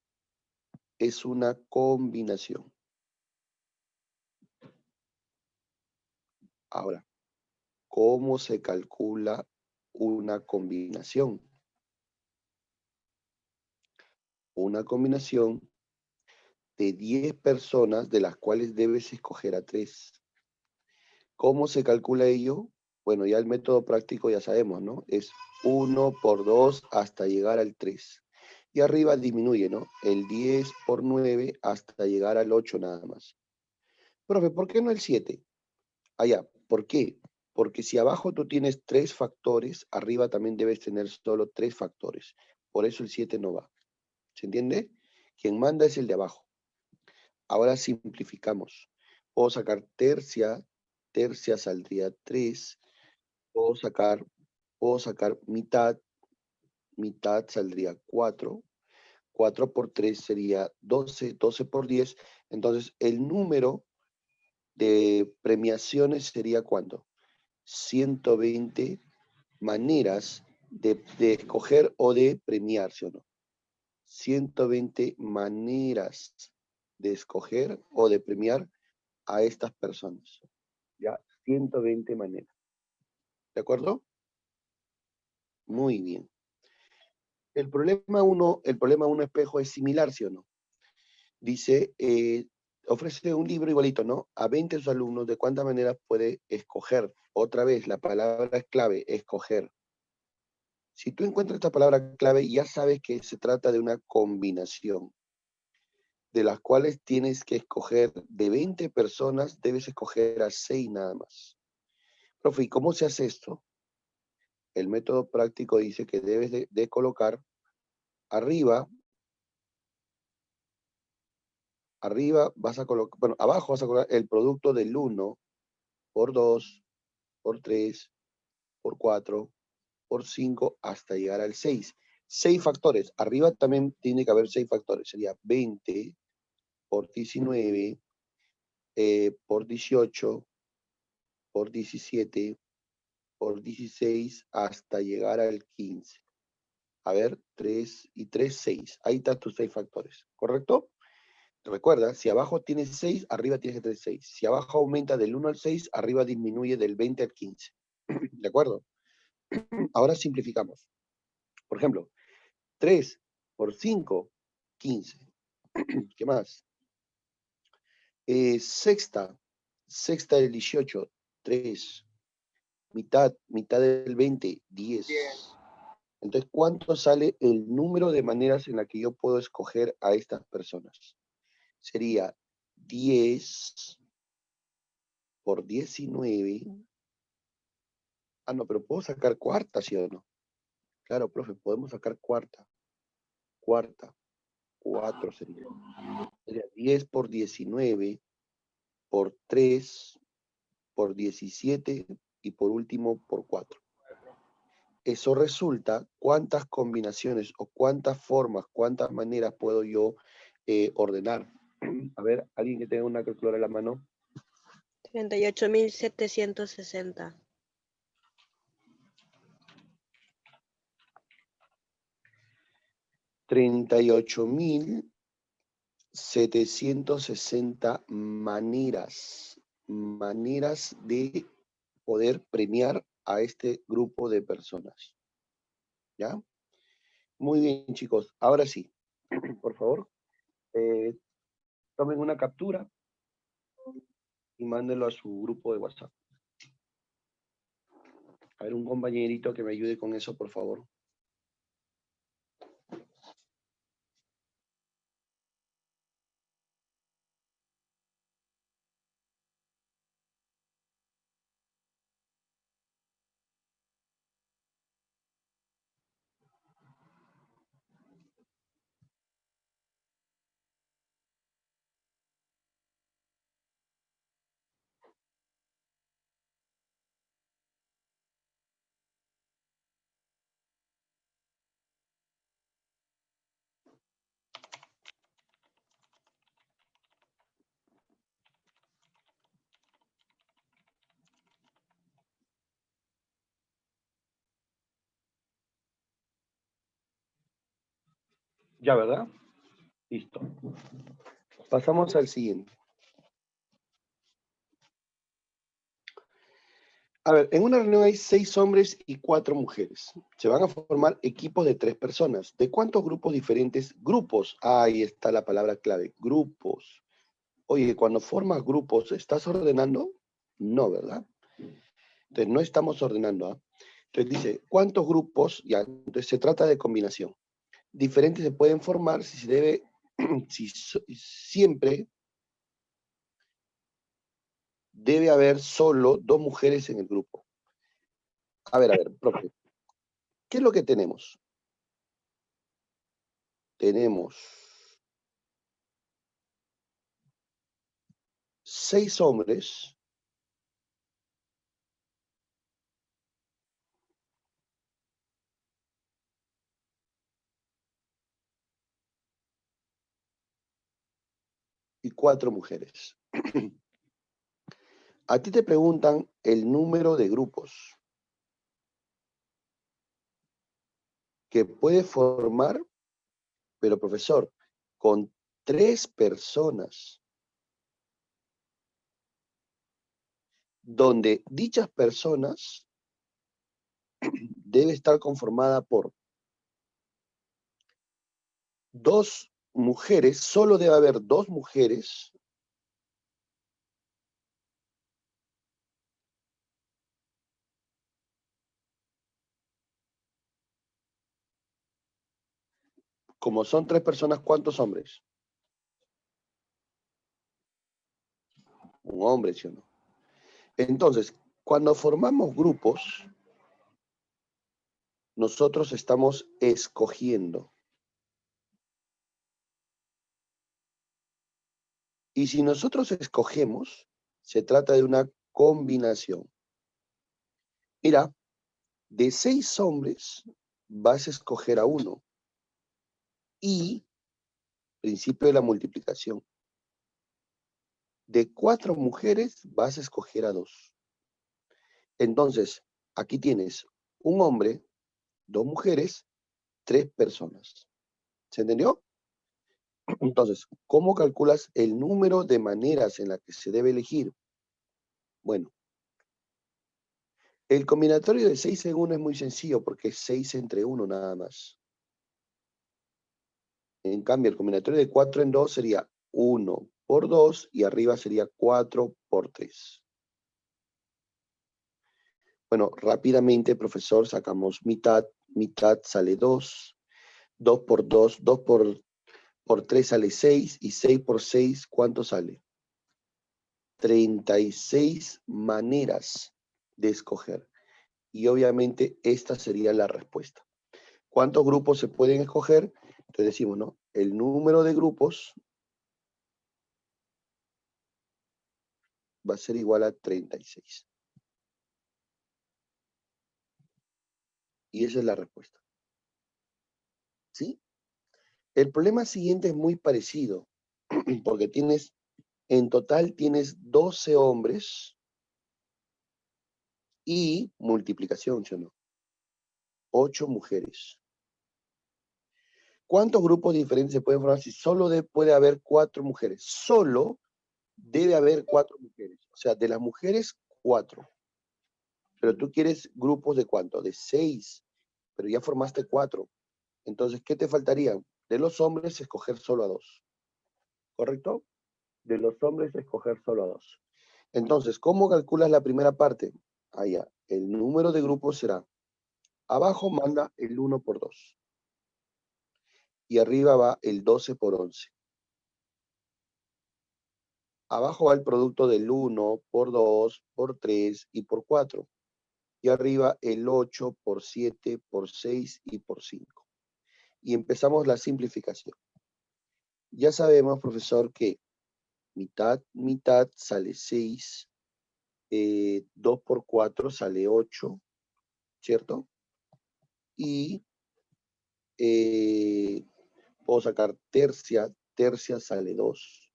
es una combinación. Ahora, ¿cómo se calcula una combinación? Una combinación de 10 personas de las cuales debes escoger a 3. ¿Cómo se calcula ello? Bueno, ya el método práctico ya sabemos, ¿no? Es 1 por 2 hasta llegar al 3. Y arriba disminuye, ¿no? El 10 por 9 hasta llegar al 8 nada más. Profe, ¿por qué no el 7? Allá, ¿por qué? Porque si abajo tú tienes 3 factores, arriba también debes tener solo 3 factores. Por eso el 7 no va. ¿Se entiende? Quien manda es el de abajo. Ahora simplificamos. Puedo sacar tercia, tercia saldría 3. Puedo sacar mitad, mitad saldría 4. 4 por 3 sería 12, 12 por 10. Entonces, el número de premiaciones sería ¿cuánto? 120 maneras de escoger o de premiar, ¿sí o no? 120 maneras de escoger o de premiar a estas personas. ¿Ya? 120 maneras. ¿De acuerdo? Muy bien. El problema uno espejo es similar, ¿sí o no? Dice, ofrece un libro igualito, ¿no? A 20 de sus alumnos, ¿de cuántas maneras puede escoger? Otra vez, la palabra es clave, escoger. Si tú encuentras esta palabra clave, ya sabes que se trata de una combinación, de las cuales tienes que escoger, de 20 personas, debes escoger a 6 nada más. Profe, ¿y cómo se hace esto? El método práctico dice que debes de colocar arriba vas a colocar, bueno, abajo vas a colocar el producto del 1 por 2, por 3, por 4, por 5, hasta llegar al 6. 6 factores. Arriba también tiene que haber 6 factores. Sería 20 por 19, por 18, por 17, por 16, hasta llegar al 15. A ver, 3 y 3, 6. Ahí están tus 6 factores. ¿Correcto? Recuerda, si abajo tienes 6, arriba tienes que tener 6. Si abajo aumenta del 1 al 6, arriba disminuye del 20 al 15. ¿De acuerdo? Ahora simplificamos. Por ejemplo, 3 por 5, 15. ¿Qué más? Sexta del 18, 3. Mitad del 20, 10. Entonces, ¿cuánto sale el número de maneras en la que yo puedo escoger a estas personas? Sería 10 por 19 Ah, no, pero puedo sacar cuarta, ¿sí o no? Claro, profe, podemos sacar cuarta. Cuarta. 4 sería. Sería 10 por 19, por 3, por 17 y por último por 4. Eso resulta cuántas combinaciones o cuántas formas, cuántas maneras puedo yo ordenar. A ver, alguien que tenga una calculadora en la mano. 38.760. 38.760 maneras de poder premiar a este grupo de personas. ¿Ya? Muy bien, chicos. Ahora sí, por favor, tomen una captura y mándenlo a su grupo de WhatsApp. A ver, un compañerito que me ayude con eso, por favor. Ya, ¿verdad? Listo. Pasamos al siguiente. A ver, en una reunión hay 6 hombres y 4 mujeres. Se van a formar equipos de 3 personas. ¿De cuántos grupos diferentes? Grupos. Ahí está la palabra clave. Grupos. Oye, cuando formas grupos, ¿estás ordenando? No, ¿verdad? Entonces, no estamos ordenando. ¿Ah? Entonces dice, ¿cuántos grupos? Ya, entonces se trata de combinación. Diferentes se pueden formar si se debe, siempre debe haber solo 2 mujeres en el grupo. A ver, profe. ¿Qué es lo que tenemos? Tenemos 6 hombres y 4 mujeres. A ti te preguntan el número de grupos que puede formar, pero profesor, con 3 personas, donde dichas personas debe estar conformada por 2 mujeres, solo debe haber 2 mujeres como son 3 personas, ¿cuántos hombres? Un hombre, ¿sí o no? Entonces, cuando formamos grupos, nosotros estamos escogiendo. Y si nosotros escogemos, se trata de una combinación. Mira, de 6 hombres vas a escoger a 1. Y, principio de la multiplicación, de 4 mujeres vas a escoger a 2. Entonces, aquí tienes un hombre, 2 mujeres, 3 personas. ¿Se entendió? Entonces, ¿cómo calculas el número de maneras en las que se debe elegir? Bueno, el combinatorio de 6 en 1 es muy sencillo porque es 6 entre 1 nada más. En cambio, el combinatorio de 4 en 2 sería 1 por 2 y arriba sería 4 por 3. Bueno, rápidamente, profesor, sacamos mitad, mitad sale 2, 2 por 2, 2 por 3 sale 6 y 6 por 6, ¿cuánto sale? 36 maneras de escoger. y obviamente esta sería la respuesta. ¿Cuántos grupos se pueden escoger? Entonces decimos, ¿no? El número de grupos va a ser igual a 36. Y esa es la respuesta. ¿Sí? El problema siguiente es muy parecido, porque en total tienes 12 hombres y multiplicación, ¿sí o no? 8 mujeres. ¿Cuántos grupos diferentes se pueden formar si solo puede haber 4 mujeres? Solo debe haber 4 mujeres. O sea, de las mujeres, 4. Pero tú quieres grupos de ¿cuánto? De 6. Pero ya formaste 4. Entonces, ¿qué te faltaría? De los hombres, escoger solo a 2. ¿Correcto? De los hombres, escoger solo a 2. Entonces, ¿cómo calculas la primera parte? Allá, el número de grupos será, abajo manda el 1 por 2. Y arriba va el 12 por 11. Abajo va el producto del 1 por 2, por 3 y por 4. Y arriba el 8 por 7, por 6 y por 5. Y empezamos la simplificación. Ya sabemos, profesor, que mitad, mitad sale 6. 2 por 4 sale 8, ¿cierto? Y puedo sacar tercia, tercia sale 2.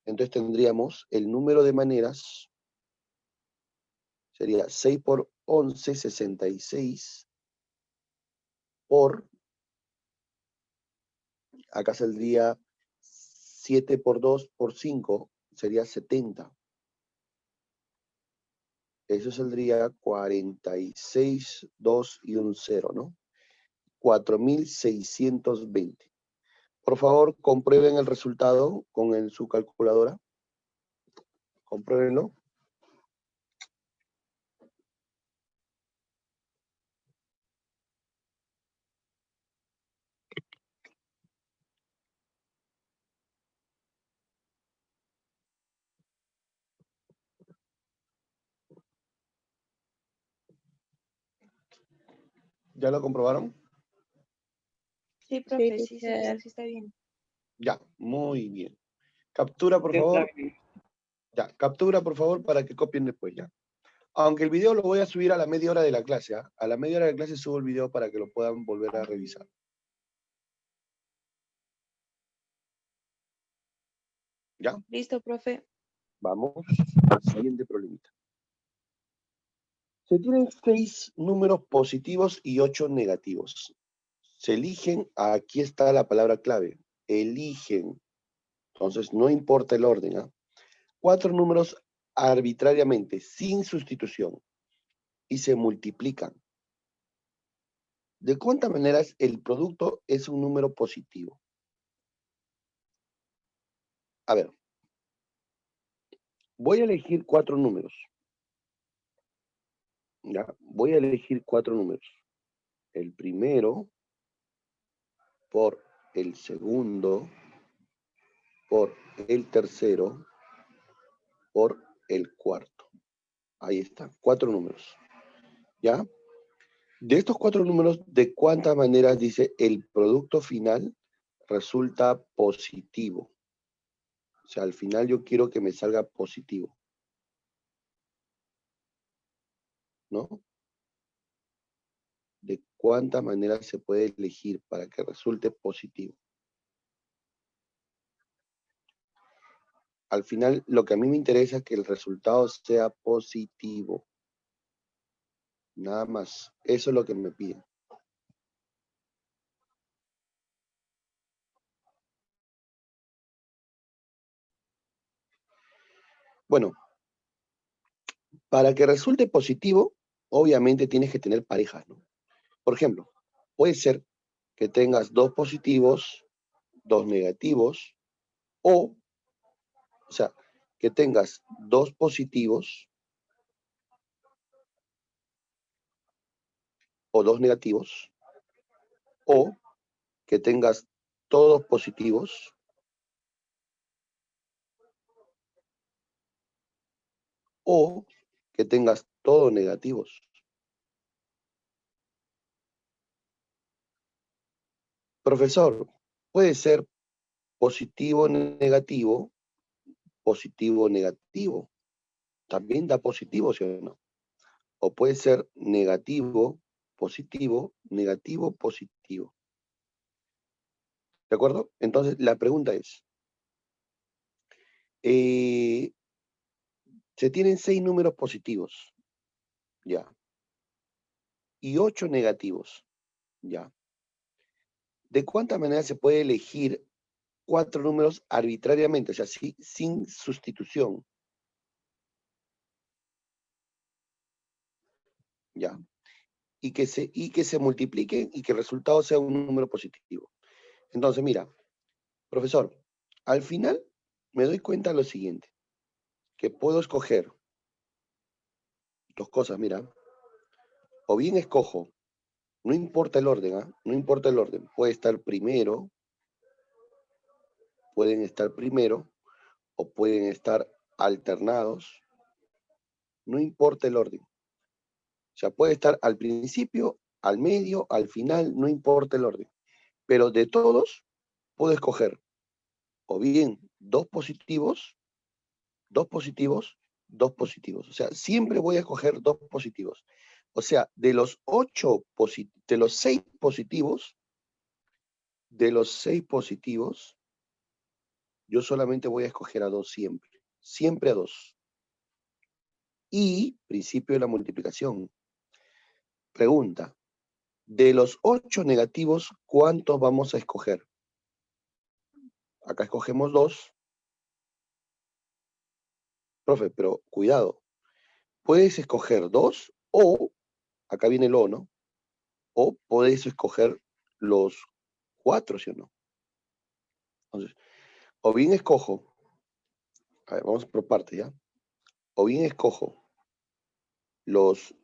Entonces tendríamos el número de maneras, sería 6 por 11, 66, por, acá saldría 7 por 2 por 5, sería 70. Eso saldría 46, 2 y un 0, ¿no? 4620. Por favor, comprueben el resultado con su calculadora. Compruébenlo. ¿Ya lo comprobaron? Sí, Sí, profe, sí, teacher. sí está bien. Ya, muy bien. Captura, por favor. Ya, captura, por favor, para que copien después, ¿ya? Aunque el video lo voy a subir a la media hora de la clase, ¿ah? A la media hora de la clase subo el video para que lo puedan volver a revisar. ¿Ya? Listo, profe. Vamos al siguiente problemita. Se tienen 6 números positivos y 8 negativos. Se eligen, aquí está la palabra clave, eligen. Entonces, no importa el orden, ¿ah? 4 números arbitrariamente, sin sustitución, y se multiplican. ¿De cuántas maneras el producto es un número positivo? A ver, voy a elegir 4 números. ¿Ya? Voy a elegir 4 números. El primero, por el segundo, por el tercero, por el cuarto. Ahí está, 4 números. ¿Ya? De estos 4 números, ¿de cuántas maneras dice el producto final resulta positivo? O sea, al final yo quiero que me salga positivo. ¿No? ¿De cuántas maneras se puede elegir para que resulte positivo? Al final, lo que a mí me interesa es que el resultado sea positivo. Nada más. Eso es lo que me piden. Bueno, para que resulte positivo, obviamente tienes que tener parejas, ¿no? Por ejemplo, puede ser que tengas 2 positivos, 2 negativos, o sea, que tengas 2 positivos o 2 negativos, o que tengas todos positivos, o que tengas todos negativos. Profesor, puede ser positivo, negativo, positivo, negativo. También da positivo, ¿sí o no? O puede ser negativo, positivo, negativo, positivo. ¿De acuerdo? Entonces, la pregunta es, se tienen 6 números positivos, ya, y 8 negativos, ya. ¿De cuánta manera se puede elegir 4 números arbitrariamente, o sea, sin sustitución? Ya. Y que se multipliquen y que el resultado sea un número positivo. Entonces, mira, profesor, al final me doy cuenta de lo siguiente, que puedo escoger dos cosas, mira, o bien escojo, no importa el orden, ¿ah? No importa el orden, pueden estar primero o pueden estar alternados, no importa el orden. O sea, puede estar al principio, al medio, al final, no importa el orden. Pero de todos, puedo escoger o bien dos positivos, dos positivos, dos positivos. O sea, siempre voy a escoger dos positivos. O sea, de los 6 positivos, yo solamente voy a escoger a dos siempre. Siempre a dos. Y principio de la multiplicación. Pregunta, de los 8 negativos, ¿cuántos vamos a escoger? Acá escogemos 2. Profe, pero cuidado. Puedes escoger 2 o, acá viene el o, ¿no? O puedes escoger los 4, ¿sí o no? Entonces, o bien escojo, a ver, vamos por partes, ¿ya? O bien escojo los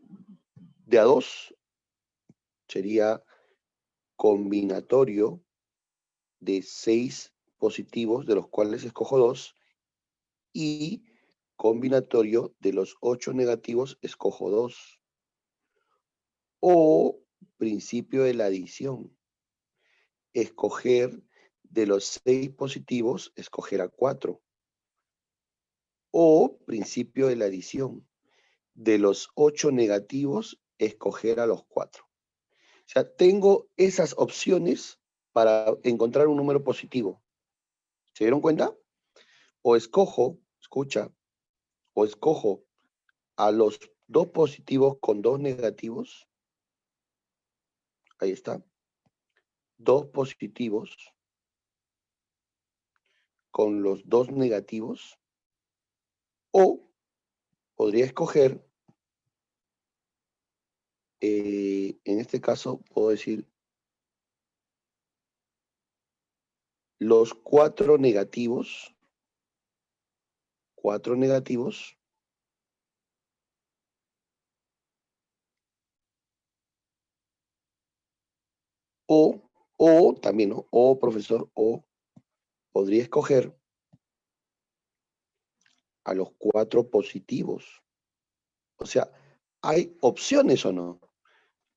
de a 2, sería combinatorio de 6 positivos, de los cuales escojo 2, y combinatorio de los 8 negativos, escojo 2. O principio de la adición, escoger de los 6 positivos, escoger a 4. O principio de la adición, de los 8 negativos, escoger a los 4. O sea, tengo esas opciones para encontrar un número positivo. ¿Se dieron cuenta? O escojo, escucha, o escojo a los 2 positivos con 2 negativos. Ahí está. 2 positivos con los 2 negativos. O podría escoger, en este caso, puedo decir los 4 negativos, o también, ¿no? O profesor, o podría escoger a los 4 positivos. O sea, ¿hay opciones o no?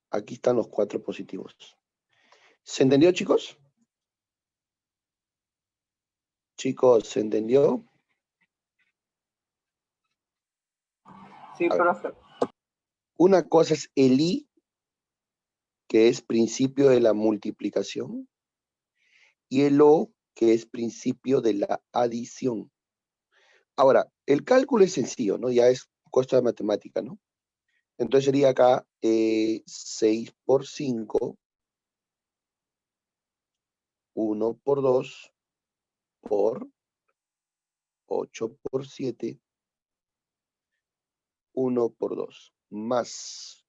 Aquí están los 4 positivos. ¿Se entendió, chicos? Chicos, ¿se entendió? Sí, profe. Una cosa es el I, que es principio de la multiplicación, y el O, que es principio de la adición. Ahora, el cálculo es sencillo, ¿no? Ya es cuestión de matemática, ¿no? Entonces sería acá 6 por 5, 1 por 2, por 8 por 7, 1 por 2, más.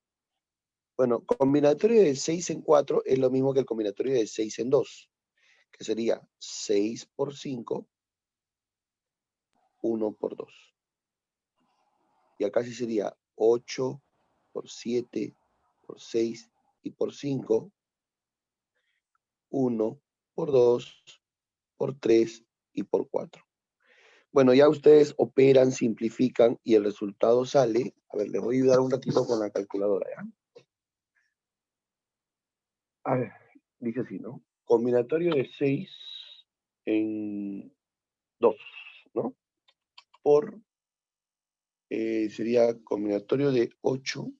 Bueno, combinatorio de 6 en 4 es lo mismo que el combinatorio de 6 en 2, que sería 6 por 5, 1 por 2. Y acá sí sería 8 por 7, por 6 y por 5, 1 por 2, por 3 y por 4. Bueno, ya ustedes operan, simplifican y el resultado sale. A ver, les voy a ayudar un ratito con la calculadora, ¿ya? A ver, dice así, ¿no? combinatorio de 6 en 2, ¿no? Por, sería combinatorio de 8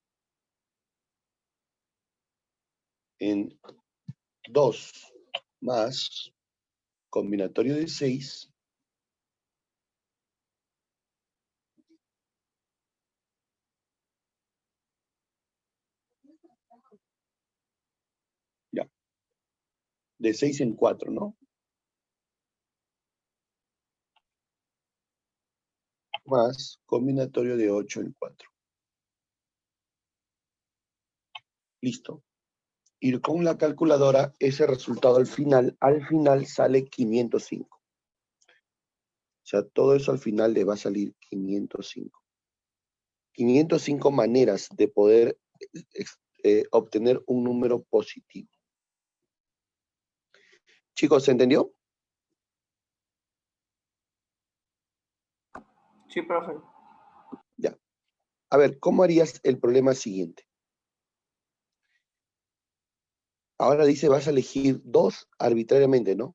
en 2 más combinatorio de 6 ya, de 6 en 4, ¿no? Más combinatorio de 8 en 4. Listo. Y con la calculadora, ese resultado al final sale 505. O sea, todo eso al final le va a salir 505. 505 maneras de poder obtener un número positivo. Chicos, ¿se entendió? Sí, profe. Ya. A ver, ¿cómo harías el problema siguiente? Ahora dice, vas a elegir 2 arbitrariamente, ¿no?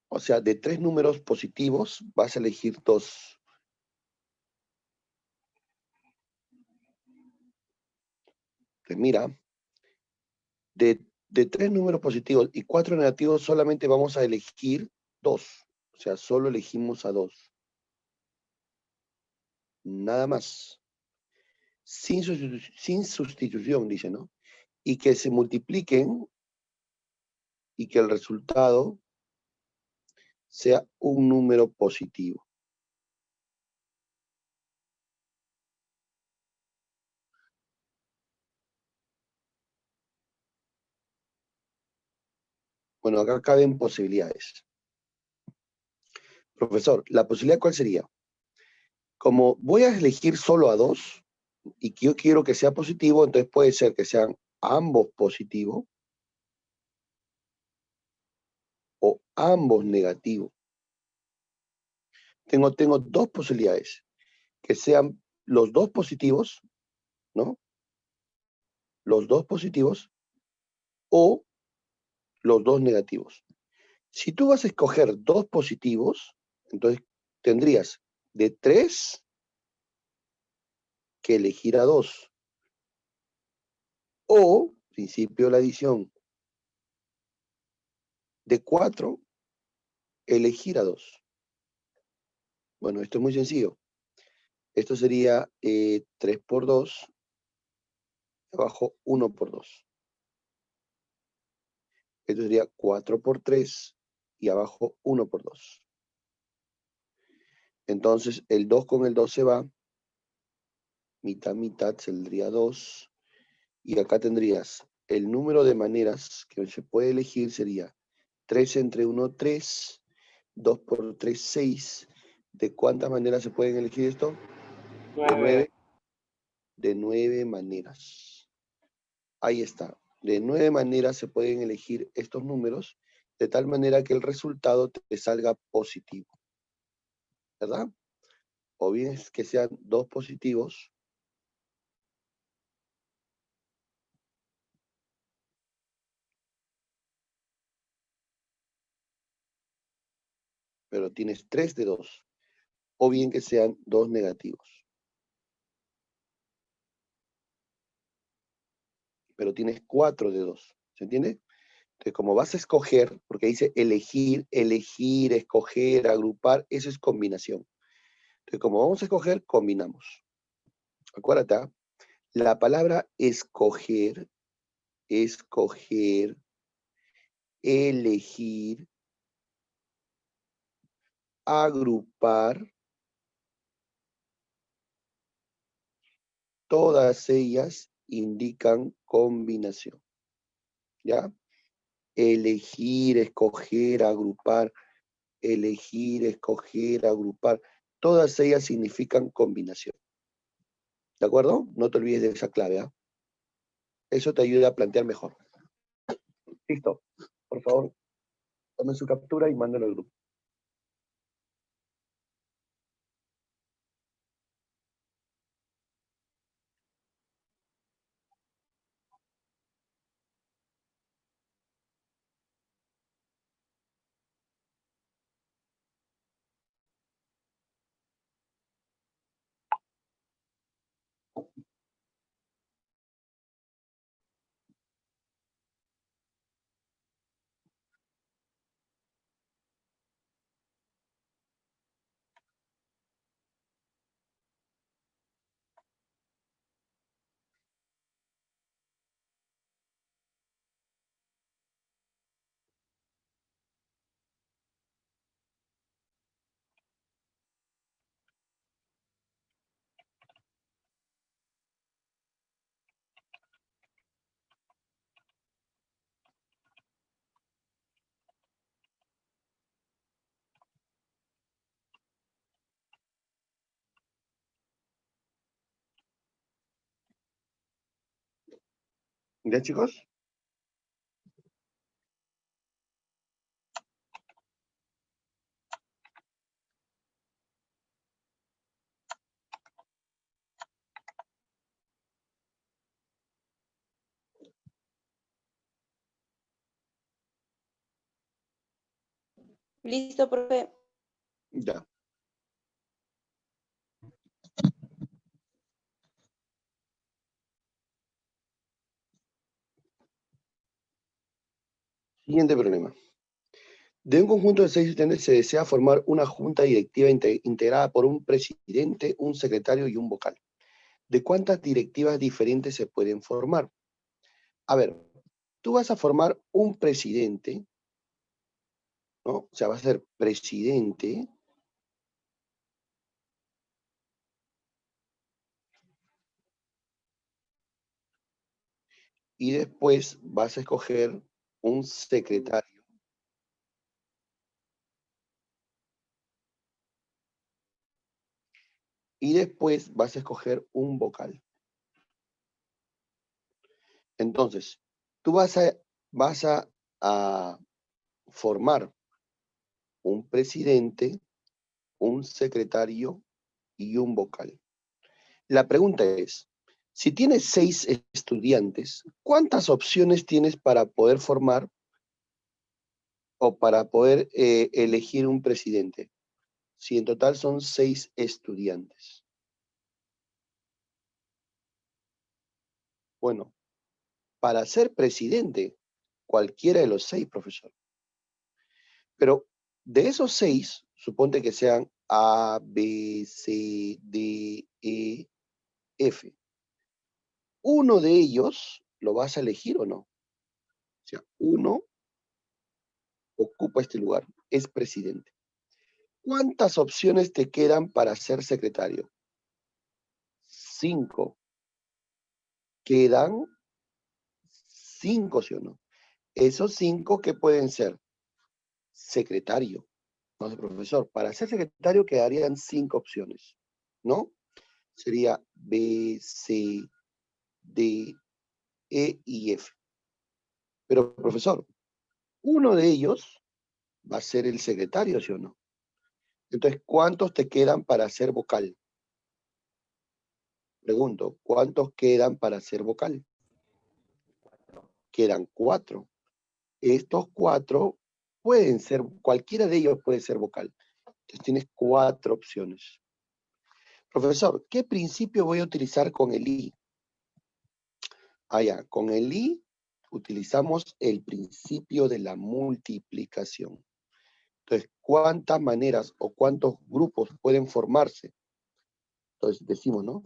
O sea, de 3 números positivos, vas a elegir 2. Pues mira, de 3 números positivos y 4 negativos, solamente vamos a elegir 2. O sea, solo elegimos a 2. Nada más. Sin sustitución, dice, ¿no? Y que se multipliquen y que el resultado sea un número positivo. Bueno, acá caben posibilidades. Profesor, ¿la posibilidad cuál sería? Como voy a elegir solo a 2 y que yo quiero que sea positivo, entonces puede ser que sean ambos positivos o ambos negativos. Tengo 2 posibilidades, que sean los 2 positivos, ¿no? Los 2 positivos o los 2 negativos. Si tú vas a escoger 2 positivos, entonces tendrías de 3 que elegir a 2. O, principio de la adición, de 4, elegir a 2. Bueno, esto es muy sencillo. Esto sería 3 por 2, abajo 1 por 2. Esto sería 4 por 3 y abajo 1 por 2. Entonces, el 2 con el 2 se va. Mitad, mitad, saldría 2. Y acá tendrías el número de maneras que se puede elegir sería 3 entre 1, 3. 2 por 3, 6. ¿De cuántas maneras se pueden elegir esto? De 9. De 9 maneras. Ahí está. De 9 maneras se pueden elegir estos números de tal manera que el resultado te salga positivo. ¿Verdad? O bien es que sean 2 positivos, pero tienes 3 de 2. O bien que sean 2 negativos, pero tienes 4 de 2. ¿Se entiende? Entonces, como vas a escoger, porque dice elegir, elegir, escoger, agrupar, eso es combinación. Entonces, como vamos a escoger, combinamos. Acuérdate, ¿ah? La palabra escoger, escoger, elegir, agrupar, todas ellas indican combinación. ¿Ya? Elegir, escoger, agrupar, elegir, escoger, agrupar, todas ellas significan combinación. ¿De acuerdo? No te olvides de esa clave, ¿ah? Eso te ayuda a plantear mejor. Listo. Por favor, tomen su captura y mándenlo al grupo. ¿Ya, chicos? Listo, profe. Ya. Siguiente problema. De un conjunto de 6 estudiantes se desea formar una junta directiva integrada por un presidente, un secretario y un vocal. ¿De cuántas directivas diferentes se pueden formar? A ver, tú vas a formar un presidente, ¿no? O sea, va a ser presidente. Y después vas a escoger un secretario. Y después vas a escoger un vocal. Entonces, tú vas a formar un presidente, un secretario y un vocal. La pregunta es, si tienes 6 estudiantes, ¿cuántas opciones tienes para poder formar o para poder elegir un presidente? Si en total son 6 estudiantes. Bueno, para ser presidente, cualquiera de los 6, profesor. Pero de esos 6, suponte que sean A, B, C, D, E, F. Uno de ellos lo vas a elegir o no. O sea, uno ocupa este lugar, es presidente. ¿Cuántas opciones te quedan para ser secretario? 5. Quedan 5, ¿sí o no? Esos 5, ¿qué pueden ser? Secretario. No sé, profesor, para ser secretario quedarían 5 opciones, ¿no? Sería B, C, D, E y F. Pero, profesor, uno de ellos va a ser el secretario, ¿sí o no? Entonces, ¿cuántos te quedan para ser vocal? Pregunto, ¿cuántos quedan para ser vocal? Quedan 4. Estos 4 pueden ser, cualquiera de ellos puede ser vocal. Entonces tienes 4 opciones. Profesor, ¿qué principio voy a utilizar con el I? Allá, con el I utilizamos el principio de la multiplicación. Entonces, ¿cuántas maneras o cuántos grupos pueden formarse? Entonces decimos, ¿no?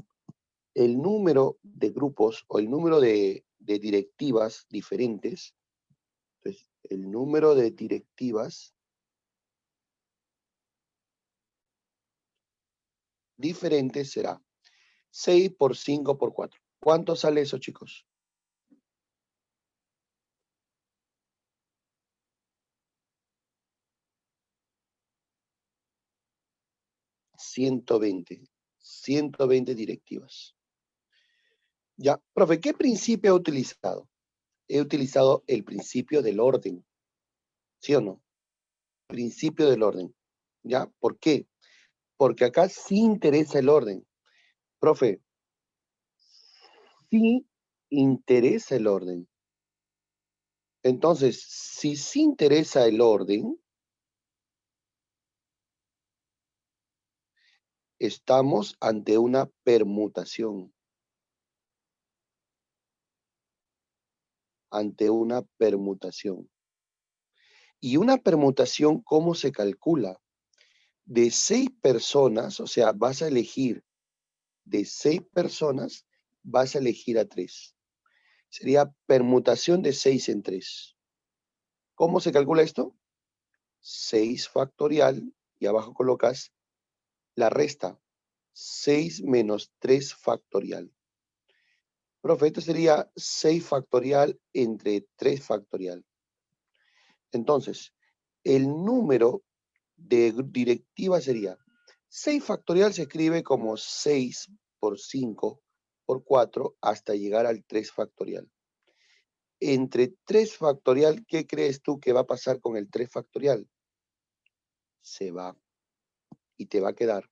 El número de grupos o el número de directivas diferentes. Entonces, el número de directivas diferentes será 6 por 5 por 4. ¿Cuánto sale eso, chicos? 120. 120 directivas. Ya, profe, ¿qué principio he utilizado? He utilizado el principio del orden. ¿Sí o no? Principio del orden. ¿Ya? ¿Por qué? Porque acá sí interesa el orden. Profe, sí interesa el orden. Entonces, si sí interesa el orden, estamos ante una permutación. Ante una permutación. Y una permutación, ¿cómo se calcula? De 6 personas, o sea, vas a elegir de 6 personas, vas a elegir a 3. Sería permutación de 6 en 3. ¿Cómo se calcula esto? 6 factorial, y abajo colocas la resta. 6 menos 3 factorial. Profe, esto sería 6 factorial entre 3 factorial. Entonces, el número de directiva sería 6 factorial se escribe como 6 por 5 por 4 hasta llegar al 3 factorial. entre 3 factorial, ¿qué crees tú que va a pasar con el 3 factorial? Se va. Y te va a quedar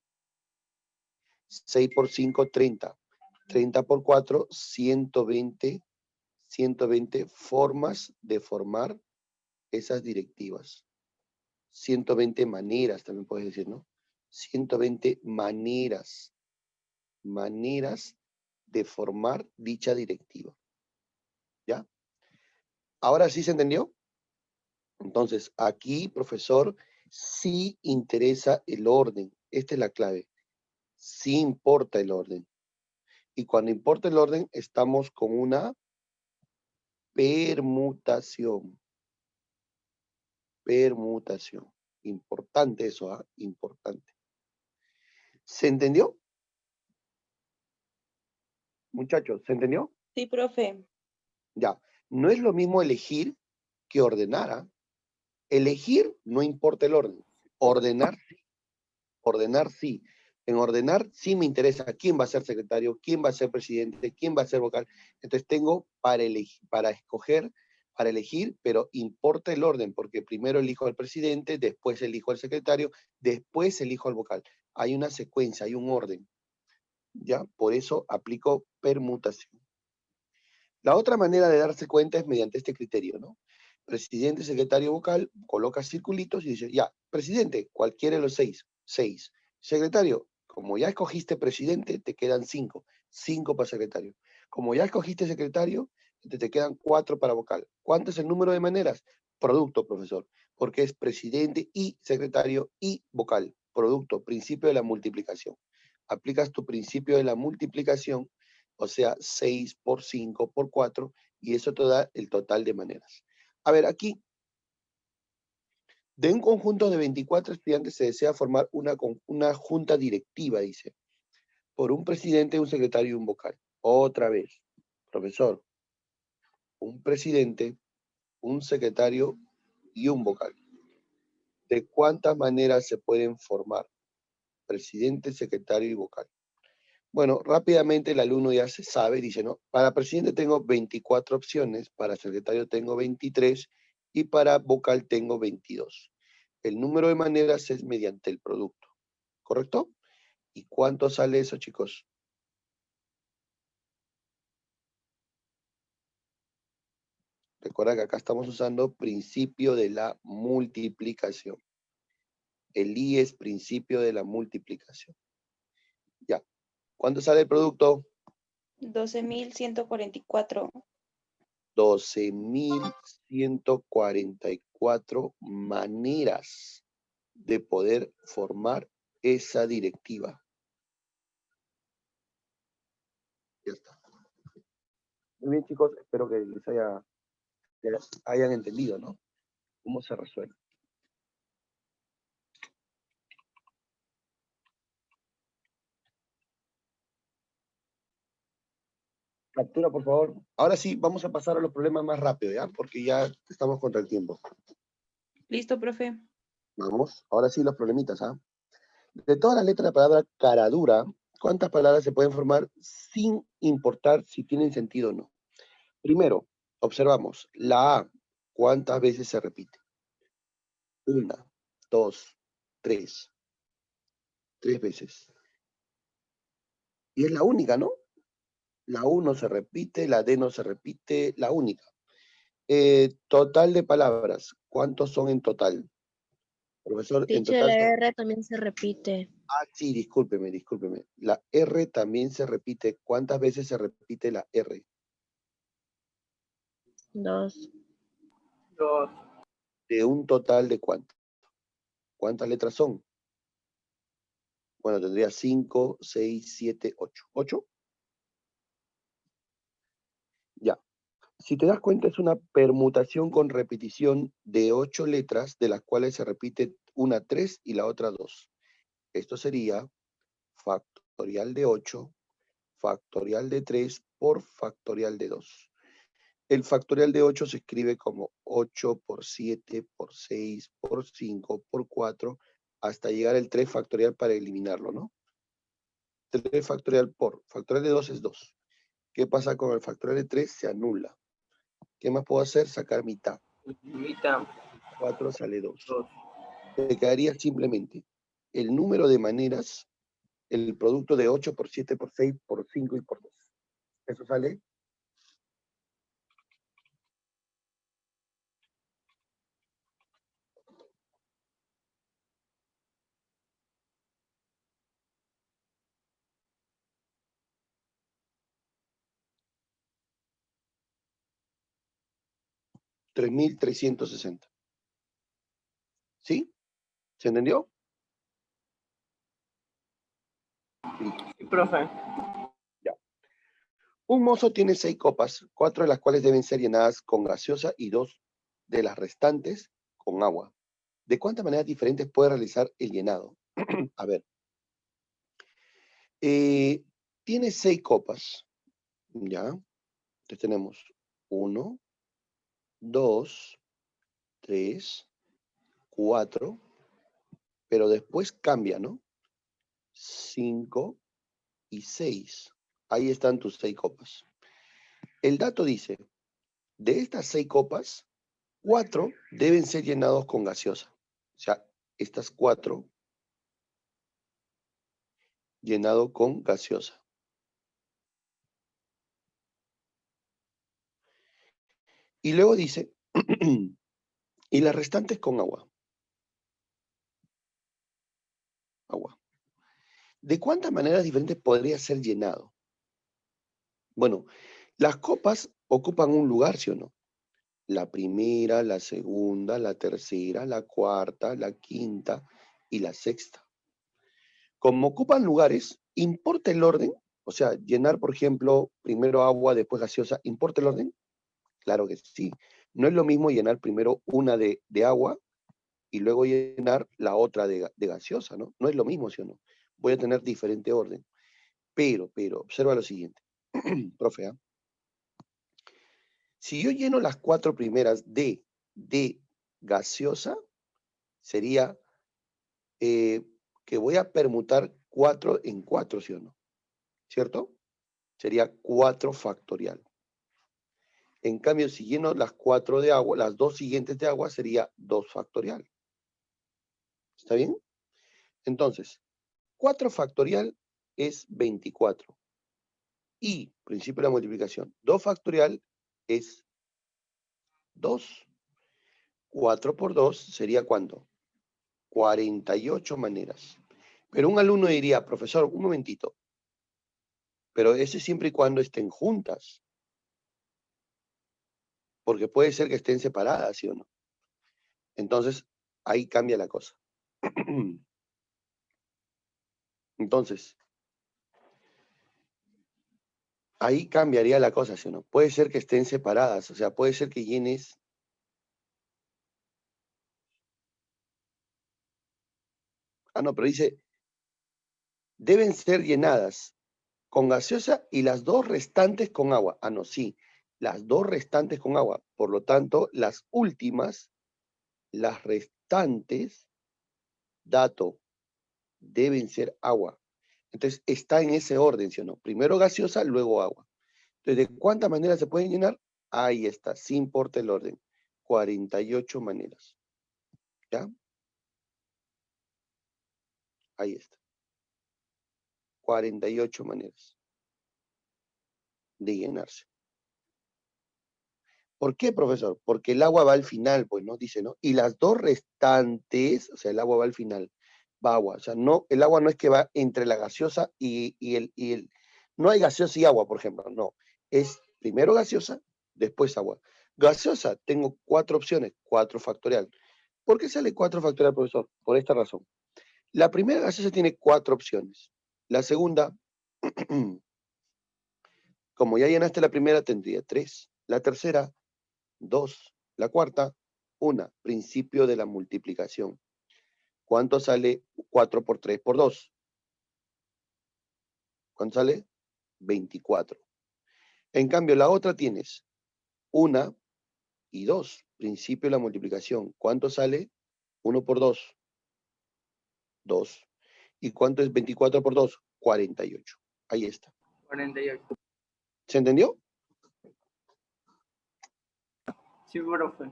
6 por 5, 30. 30 por 4, 120. 120 formas de formar esas directivas. 120 maneras, también puedes decir, ¿no? 120 maneras de formar dicha directiva. ¿Ya? ¿Ahora sí se entendió? Entonces, aquí, profesor, sí interesa el orden. Esta es la clave. Sí importa el orden. Y cuando importa el orden, estamos con una permutación. Permutación. Importante eso, ¿ah? Importante. ¿Se entendió? Muchachos, ¿se entendió? Sí, profe. Ya. No es lo mismo elegir que ordenar, ¿ah? Elegir no importa el orden. Ordenar sí. En ordenar sí me interesa quién va a ser secretario, quién va a ser presidente, quién va a ser vocal. Entonces tengo para escoger, para elegir, pero importa el orden, porque primero elijo al presidente, después elijo al secretario, después elijo al vocal. Hay una secuencia, hay un orden. ¿Ya? Por eso aplico permutación. La otra manera de darse cuenta es mediante este criterio, ¿no? Presidente, secretario, vocal, coloca circulitos y dice, ya, presidente, cualquiera de los 6, 6. Secretario, como ya escogiste presidente, te quedan 5, 5 para secretario. Como ya escogiste secretario, te quedan 4 para vocal. ¿Cuánto es el número de maneras? Producto, profesor, porque es presidente y secretario y vocal. Producto, principio de la multiplicación. Aplicas tu principio de la multiplicación, o sea, 6 por 5 por 4, y eso te da el total de maneras. A ver, aquí, de un conjunto de 24 estudiantes se desea formar una junta directiva, dice, por un presidente, un secretario y un vocal. Otra vez, profesor, un presidente, un secretario y un vocal. ¿De cuántas maneras se pueden formar presidente, secretario y vocal? Bueno, rápidamente el alumno ya se sabe, dice, ¿no? Para presidente tengo 24 opciones, para secretario tengo 23 y para vocal tengo 22. El número de maneras es mediante el producto, ¿correcto? ¿Y cuánto sale eso, chicos? Recuerda que acá estamos usando principio de la multiplicación. El I es principio de la multiplicación. Ya. ¿Cuánto sale el producto? 12.144. 12.144 maneras de poder formar esa directiva. Ya está. Muy bien, chicos, espero que les hayan entendido, ¿no? Cómo se resuelve. Captura, por favor. Ahora sí, vamos a pasar a los problemas más rápido, ¿ya? Porque ya estamos contra el tiempo. Listo, profe. Vamos, ahora sí los problemitas, ¿ah? De todas las letras de la palabra cara dura, ¿cuántas palabras se pueden formar sin importar si tienen sentido o no? Primero, observamos, la A, ¿cuántas veces se repite? 1, 2, 3. 3 veces. Y es la única, ¿no? La U no se repite, la D no se repite, la única. Total de palabras, ¿cuántos son en total? Profesor, en Dice total la son... R también se repite. Ah, sí, discúlpeme. La R también se repite. ¿Cuántas veces se repite la R? 2. 2, De un total de ¿cuánto? ¿Cuántas letras son? Bueno, tendría 5, 6, 7, 8. ¿8? Ya. Si te das cuenta, es una permutación con repetición de 8 letras, de las cuales se repite una 3 y la otra 2. Esto sería factorial de 8, factorial de 3 por factorial de 2. El factorial de 8 se escribe como 8 por 7 por 6 por 5 por 4 hasta llegar al 3 factorial para eliminarlo, ¿no? 3 factorial por factorial de 2 es 2. ¿Qué pasa con el factorial de 3? Se anula. ¿Qué más puedo hacer? Sacar mitad. Mitad. 4 sale 2. 2. Te quedaría simplemente el número de maneras, el producto de 8 por 7 por 6 por 5 y por 2. Eso sale 3.360. ¿Sí? ¿Se entendió? Sí, profe. Ya. Un mozo tiene 6 copas, 4 de las cuales deben ser llenadas con gaseosa y 2 de las restantes con agua. ¿De cuántas maneras diferentes puede realizar el llenado? A ver. Tiene 6 copas. ¿Ya? Entonces tenemos 1, 2, 3, 4, pero después cambia, ¿no? 5 y 6. Ahí están tus 6 copas. El dato dice, de estas 6 copas, 4 deben ser llenados con gaseosa. O sea, estas 4 llenado con gaseosa. Y luego dice, y las restantes con agua. Agua. ¿De cuántas maneras diferentes podría ser llenado? Bueno, las copas ocupan un lugar, ¿sí o no? La primera, la segunda, la tercera, la cuarta, la quinta y la sexta. Como ocupan lugares, ¿importa el orden? O sea, llenar, por ejemplo, primero agua, después gaseosa, ¿importa el orden? Claro que sí. No es lo mismo llenar primero una de agua y luego llenar la otra de gaseosa, ¿no? No es lo mismo, ¿sí o no? Voy a tener diferente orden. Pero, observa lo siguiente. Profe, ¿ah? Si yo lleno las 4 primeras de gaseosa, sería que voy a permutar 4 en 4, ¿sí o no? ¿Cierto? Sería 4 factorial. En cambio, si lleno las 4 de agua, las 2 siguientes de agua, sería 2 factorial. ¿Está bien? Entonces, 4 factorial es 24. Y, principio de la multiplicación, 2 factorial es 2. 4 por 2 sería ¿cuánto? 48 maneras. Pero un alumno diría, profesor, un momentito, pero ese siempre y cuando estén juntas. Porque puede ser que estén separadas, ¿sí o no? Entonces, ahí cambia la cosa. Entonces, ahí cambiaría la cosa, ¿sí o no? Puede ser que estén separadas, o sea, puede ser que llenes. Ah, no, pero dice, deben ser llenadas con gaseosa y las 2 restantes con agua. Ah, no, sí, las 2 restantes con agua. Por lo tanto, las últimas, las restantes, dato, deben ser agua. Entonces, está en ese orden, ¿sí o no? Primero gaseosa, luego agua. Entonces, ¿de cuántas maneras se pueden llenar? Ahí está, sí importa el orden. 48 maneras. ¿Ya? Ahí está. 48 maneras de llenarse. ¿Por qué, profesor? Porque el agua va al final, pues, ¿no? Dice, ¿no? Y las 2 restantes, o sea, el agua va al final, va agua. O sea, no, el agua no es que va entre la gaseosa y el... No hay gaseosa y agua, por ejemplo, no. Es primero gaseosa, después agua. Gaseosa, tengo 4 opciones, 4 factorial. ¿Por qué sale 4 factorial, profesor? Por esta razón. La primera gaseosa tiene 4 opciones. La segunda, como ya llenaste la primera, tendría 3. La tercera, 2. La cuarta, 1. Principio de la multiplicación. ¿Cuánto sale 4 por 3 por 2? ¿Cuánto sale? 24. En cambio, la otra tienes 1 y 2. Principio de la multiplicación. ¿Cuánto sale? 1 por 2. 2. ¿Y cuánto es 24 por 2? 48. Ahí está. 48. ¿Se entendió? Sí, profe.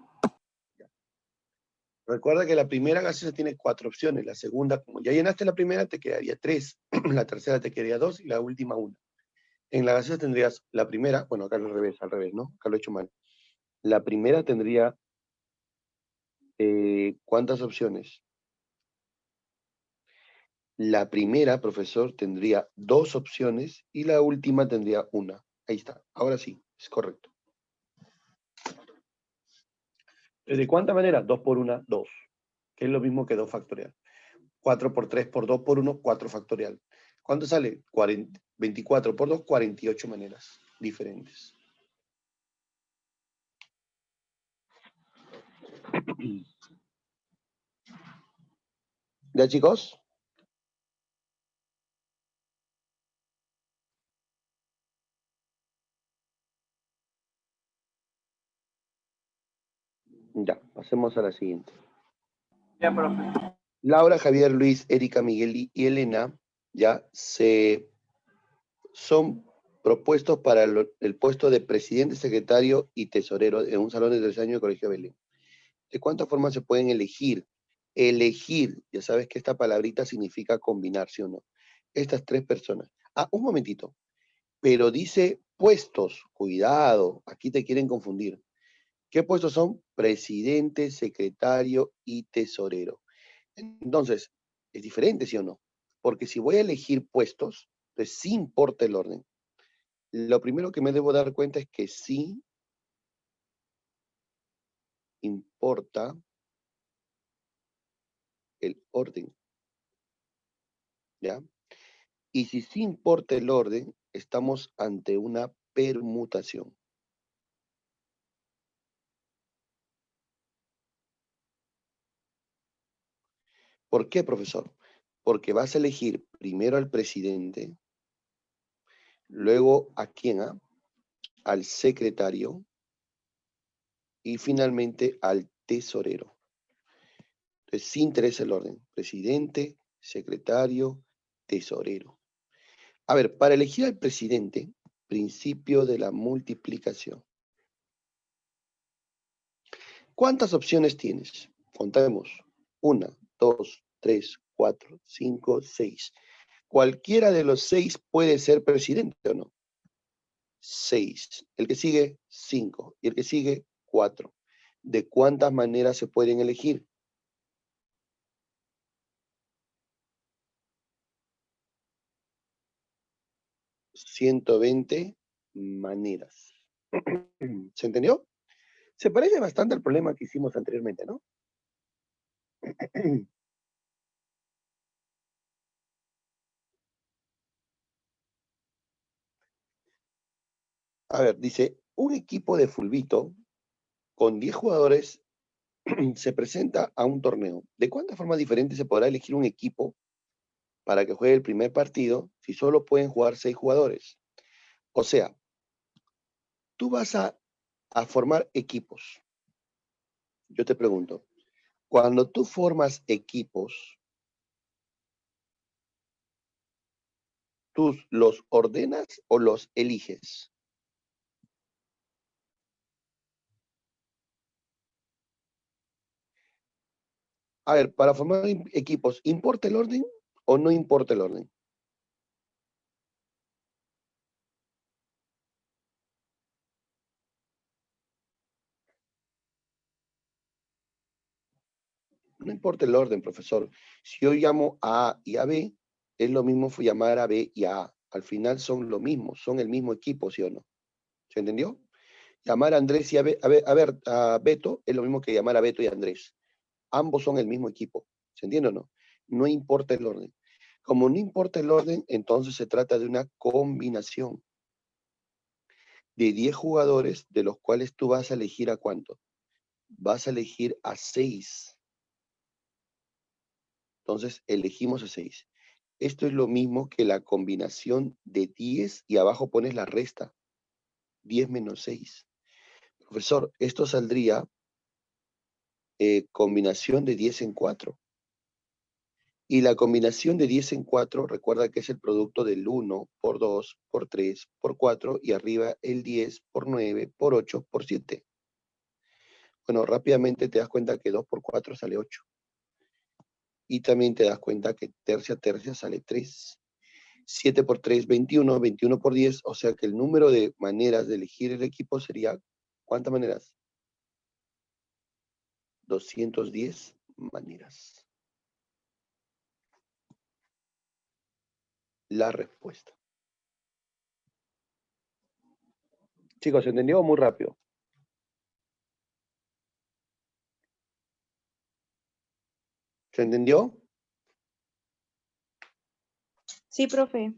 Recuerda que la primera gaseosa tiene 4 opciones. La segunda, como ya llenaste la primera, te quedaría 3. La tercera te quedaría 2 y la última 1. En la gaseosa tendrías la primera, bueno, acá al revés, ¿no? Acá lo he hecho mal. La primera tendría, ¿cuántas opciones? La primera, profesor, tendría 2 opciones y la última tendría 1. Ahí está. Ahora sí, es correcto. ¿De cuánta manera? 2 por 1, 2. Que es lo mismo que 2 factorial. 4 por 3 por 2 por 1, 4 factorial. ¿Cuánto sale? 24 por 2, 48 maneras diferentes. ¿Ya, chicos? Ya, pasemos a la siguiente. Ya, profe. Laura, Javier, Luis, Erika, Miguel y Elena ya son propuestos para el puesto de presidente, secretario y tesorero en un salón de 3 años de Colegio Belén. ¿De cuántas formas se pueden elegir? Elegir, ya sabes que esta palabrita significa combinar, ¿sí o no? Estas 3 personas. Ah, un momentito. Pero dice puestos, cuidado, aquí te quieren confundir. ¿Qué puestos son? Presidente, secretario y tesorero. Entonces, es diferente, ¿sí o no? Porque si voy a elegir puestos, pues sí importa el orden. Lo primero que me debo dar cuenta es que sí importa el orden, ¿ya? Y si sí importa el orden, estamos ante una permutación. ¿Por qué, profesor? Porque vas a elegir primero al presidente, luego a quién, al secretario y finalmente al tesorero. Entonces, sí interesa el orden. Presidente, secretario, tesorero. A ver, para elegir al presidente, principio de la multiplicación. ¿Cuántas opciones tienes? Contemos. 1, 2, 3, 4, 5, 6. Cualquiera de los 6 puede ser presidente o no. 6. El que sigue, 5. Y el que sigue, 4. ¿De cuántas maneras se pueden elegir? 120 maneras. ¿Se entendió? Se parece bastante al problema que hicimos anteriormente, ¿no? A ver, dice, un equipo de fulbito con 10 jugadores se presenta a un torneo. ¿De cuántas formas diferentes se podrá elegir un equipo para que juegue el primer partido si solo pueden jugar 6 jugadores? O sea, tú vas a formar equipos. Yo te pregunto, cuando tú formas equipos, ¿tú los ordenas o los eliges? A ver, para formar equipos, ¿importa el orden o no importa el orden? No importa el orden, profesor. Si yo llamo a A y a B, es lo mismo llamar a B y a A. Al final son lo mismo, son el mismo equipo, ¿sí o no? ¿Se entendió? Llamar a Andrés y a Beto es lo mismo que llamar a Beto y a Andrés. Ambos son el mismo equipo. ¿Se entiende o no? No importa el orden. Como no importa el orden, entonces se trata de una combinación de 10 jugadores, de los cuales tú vas a elegir a cuánto. Vas a elegir a 6. Entonces elegimos a 6. Esto es lo mismo que la combinación de 10 y abajo pones la resta. 10 menos 6. Profesor, esto saldría combinación de 10 en 4. Y la combinación de 10 en 4, recuerda que es el producto del 1 por 2, por 3, por 4 y arriba el 10 por 9, por 8, por 7. Bueno, rápidamente te das cuenta que 2 por 4 sale 8. Y también te das cuenta que tercia sale 3. 7 por 3, 21. 21 por 10, o sea que el número de maneras de elegir el equipo sería, ¿cuántas maneras? 210 maneras. La respuesta. Chicos, ¿se entendió muy rápido? ¿Se entendió? Sí, profe.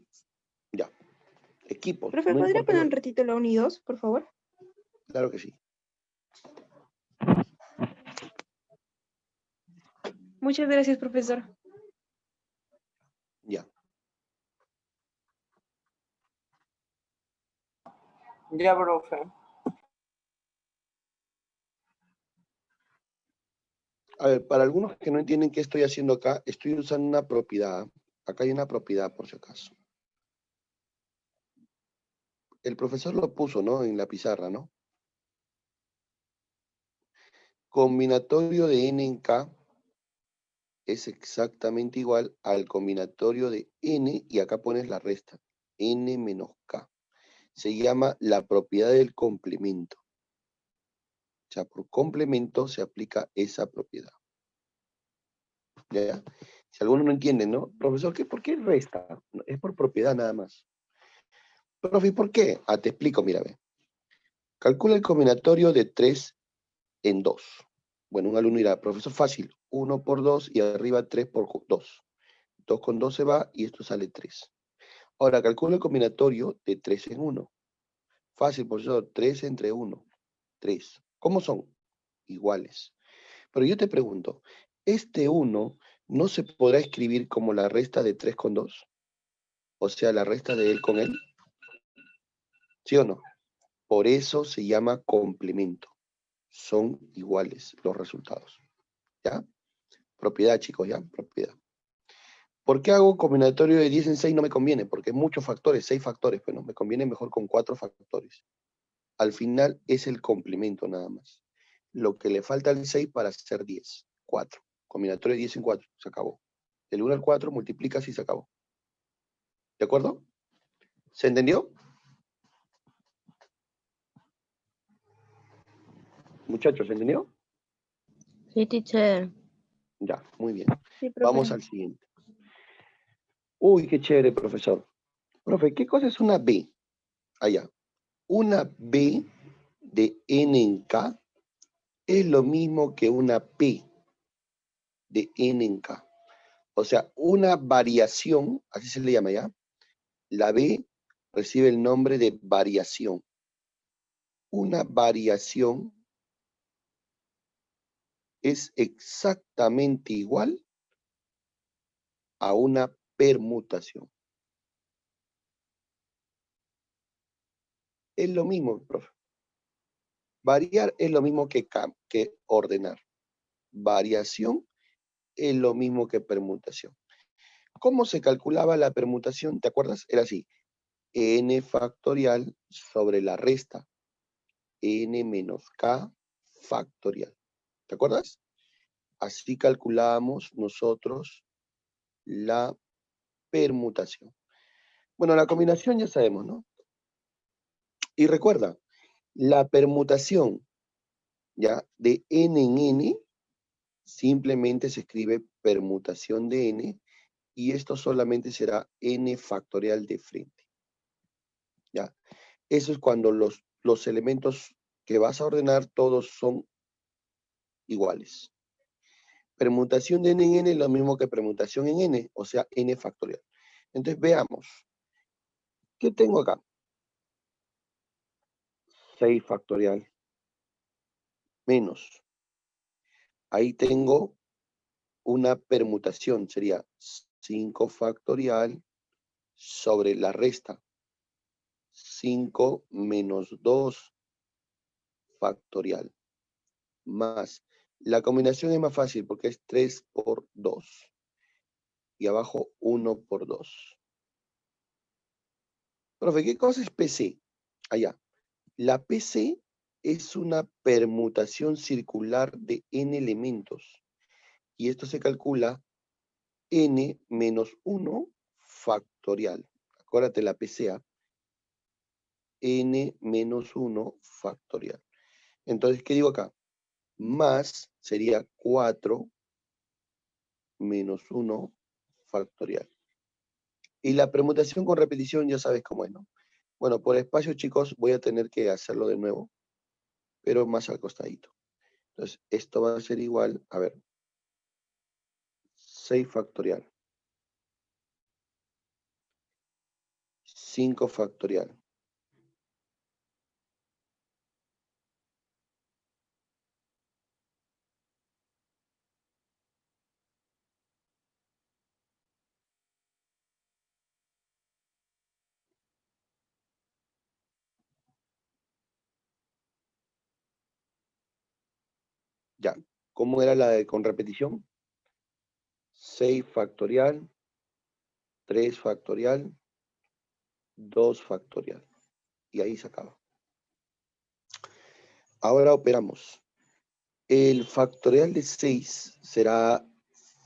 Ya. Equipos. Profe, No ¿podría importa poner el un orden. ratito la 1 y 2, por favor? Claro que sí. Muchas gracias, profesor. Ya. Ya, profe. A ver, para algunos que no entienden qué estoy haciendo acá, estoy usando una propiedad. Acá hay una propiedad, por si acaso. El profesor lo puso, ¿no? En la pizarra, ¿no? Combinatorio de n en k es exactamente igual al combinatorio de n, y acá pones la resta, n menos k. Se llama la propiedad del complemento. O sea, por complemento se aplica esa propiedad. ¿Ya? Si alguno no entiende, ¿no? Profesor, ¿por qué resta? Es por propiedad nada más. Profe, ¿y por qué? Te explico, mira, ve. Calcula el combinatorio de 3 en 2. Bueno, un alumno dirá, profesor, fácil, 1 por 2 y arriba 3 por 2. 2 con 2 se va y esto sale 3. Ahora, calcula el combinatorio de 3 en 1. Fácil, profesor, 3 entre 1. 3. ¿Cómo son? Iguales. Pero yo te pregunto, ¿este 1 no se podrá escribir como la resta de 3 con 2? O sea, la resta de él con él. ¿Sí o no? Por eso se llama complemento. Son iguales los resultados. ¿Ya? Propiedad, chicos, ¿ya? Propiedad. ¿Por qué hago combinatorio de 10 en 6? No me conviene, porque muchos factores, 6 factores, pero me conviene mejor con 4 factores. Al final es el complemento nada más. Lo que le falta al 6 para hacer 10. 4. Combinatorio de 10 en 4, se acabó. Del 1 al 4 multiplicas y se acabó. ¿De acuerdo? ¿Se entendió? Muchachos, ¿se entendió? Sí, teacher. Ya, muy bien. Sí, profe. Vamos al siguiente. Uy, qué chévere, profesor. Profe, ¿qué cosa es una B? Allá. Una B de n en k es lo mismo que una P de n en k. O sea, una variación, así se le llama ya. La B recibe el nombre de variación. Una variación es exactamente igual a una permutación. Es lo mismo, profe. Variar es lo mismo que ordenar. Variación es lo mismo que permutación. ¿Cómo se calculaba la permutación? ¿Te acuerdas? Era así. N factorial sobre la resta. N menos K factorial. ¿Te acuerdas? Así calculábamos nosotros la permutación. Bueno, la combinación ya sabemos, ¿no? Y recuerda, la permutación ya de n en n simplemente se escribe permutación de n, y esto solamente será n factorial de frente. ¿Ya? Eso es cuando los elementos que vas a ordenar todos son iguales. Permutación de n en n es lo mismo que permutación en n, o sea, n factorial. Entonces veamos. ¿Qué tengo acá? 6 factorial menos. Ahí tengo una permutación, sería 5 factorial sobre la resta. 5 menos 2 factorial. Más. La combinación es más fácil porque es 3 por 2. Y abajo 1 por 2. Profe, ¿qué cosa es PC? Allá. La PC es una permutación circular de n elementos. Y esto se calcula n menos 1 factorial. Acuérdate la PCA. N menos 1 factorial. Entonces, ¿qué digo acá? Más sería 4 menos 1 factorial. Y la permutación con repetición ya sabes cómo es, ¿no? Bueno, por espacio, chicos, voy a tener que hacerlo de nuevo, pero más al costadito. Entonces, esto va a ser igual, a ver, 6 factorial. 5 factorial. Ya, ¿cómo era la de con repetición? 6 factorial, 3 factorial, 2 factorial. Y ahí se acaba. Ahora operamos. El factorial de 6 será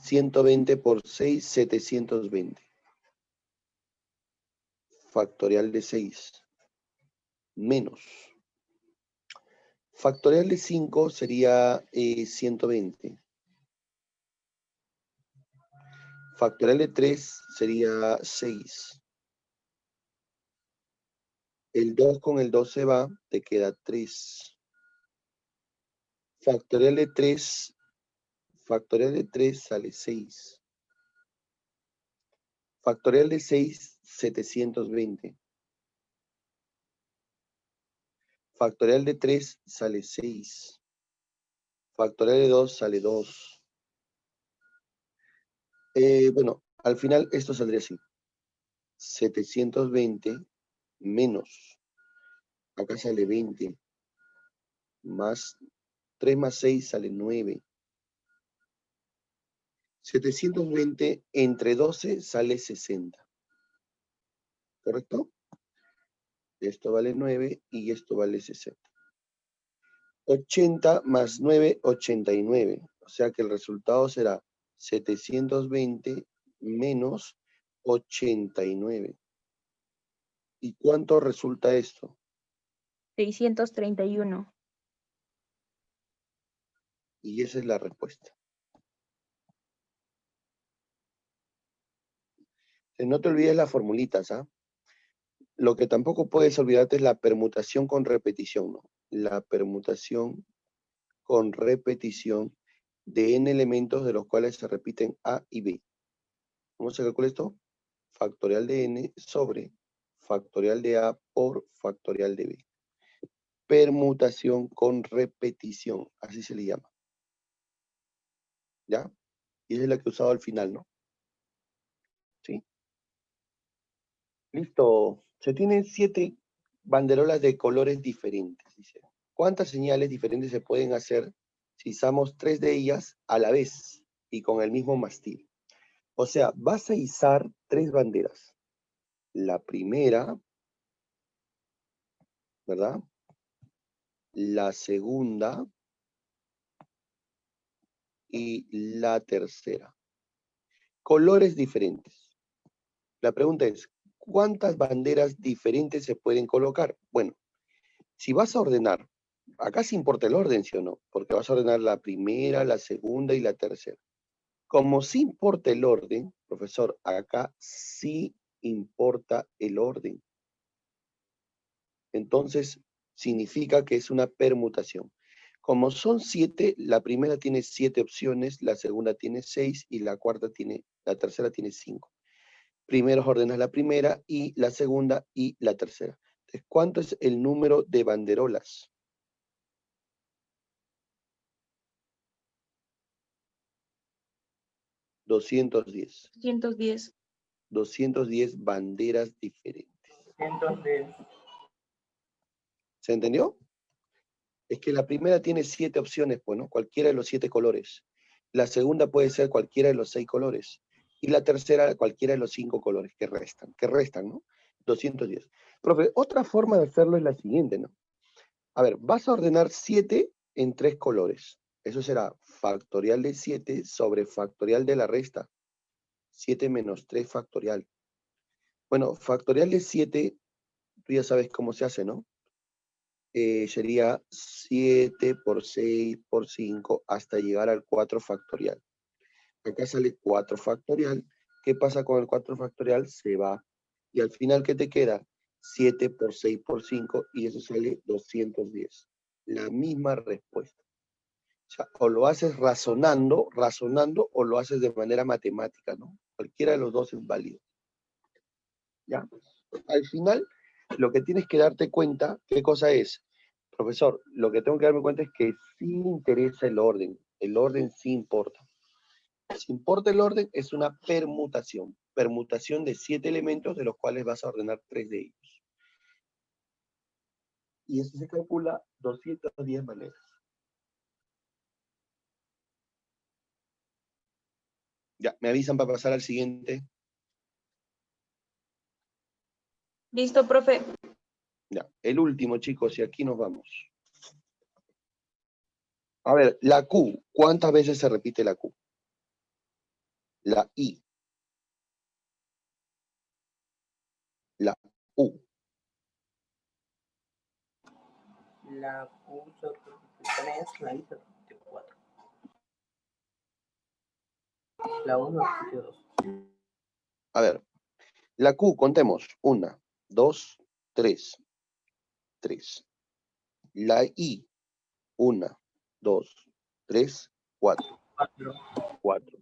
120 por 6, 720. Factorial de 6 menos. Factorial de 5 sería 120. Factorial de 3 sería 6. El 2 con el 2 se va, te queda 3. Factorial de 3 sale 6. Factorial de 6, 720. Factorial de 3 sale 6. Factorial de 2 sale 2. Bueno, al final esto saldría así. 720 menos. Acá sale 20. Más 3 más 6 sale 9. 720 entre 12 sale 60. ¿Correcto? Esto vale 9 y esto vale 60. 80 más 9, 89. O sea que el resultado será 720 menos 89. ¿Y cuánto resulta esto? 631. Y esa es la respuesta. No te olvides las formulitas, ¿ah? Lo que tampoco puedes olvidarte es la permutación con repetición, ¿no? La permutación con repetición de n elementos de los cuales se repiten A y B. ¿Cómo se calcula esto? Factorial de n sobre factorial de A por factorial de B. Permutación con repetición, así se le llama. ¿Ya? Y esa es la que he usado al final, ¿no? ¿Sí? Listo. Se tienen 7 banderolas de colores diferentes, dice. ¿Cuántas señales diferentes se pueden hacer si usamos 3 de ellas a la vez y con el mismo mástil? O sea, vas a izar 3 banderas. La primera, ¿verdad? La segunda y la tercera. Colores diferentes. La pregunta es, ¿cuántas banderas diferentes se pueden colocar? Bueno, si vas a ordenar, acá sí importa el orden, ¿sí o no? Porque vas a ordenar la primera, la segunda y la tercera. Como sí importa el orden, profesor, acá sí importa el orden. Entonces, significa que es una permutación. Como son 7, la primera tiene 7 opciones, la segunda tiene 6 y la tercera tiene 5. Primero ordenas la primera y la segunda y la tercera. Entonces, ¿cuánto es el número de banderolas? 210. 110. 210 banderas diferentes. 110. ¿Se entendió? Es que la primera tiene 7 opciones, pues, ¿no? Cualquiera de los 7 colores. La segunda puede ser cualquiera de los 6 colores. Y la tercera, cualquiera de los 5 colores que restan, ¿no? 210. Profe, otra forma de hacerlo es la siguiente, ¿no? A ver, vas a ordenar 7 en 3 colores. Eso será factorial de 7 sobre factorial de la resta. 7 menos 3 factorial. Bueno, factorial de 7, tú ya sabes cómo se hace, ¿no? Sería 7 por 6 por 5 hasta llegar al 4 factorial. Acá sale 4 factorial. ¿Qué pasa con el 4 factorial? Se va. Y al final, ¿qué te queda? 7 por 6 por 5 y eso sale 210. La misma respuesta. O sea, o lo haces razonando, o lo haces de manera matemática, ¿no? Cualquiera de los dos es válido. ¿Ya? Al final, lo que tienes que darte cuenta, ¿qué cosa es? Profesor, lo que tengo que darme cuenta es que sí interesa el orden. El orden sí importa. Si importa el orden, es una permutación. Permutación de 7 elementos, de los cuales vas a ordenar 3 de ellos. Y eso se calcula 210 maneras. Ya, me avisan para pasar al siguiente. Listo, profe. Ya, el último, chicos, y aquí nos vamos. A ver, la Q. ¿Cuántas veces se repite la Q? La I. La U. La Q se repite 3, la I se repite 4. La 1 repite 2. A ver, la Q, contemos. 1, 2, 3. 3. La I. 1, 2, 3, 4. 4. 4.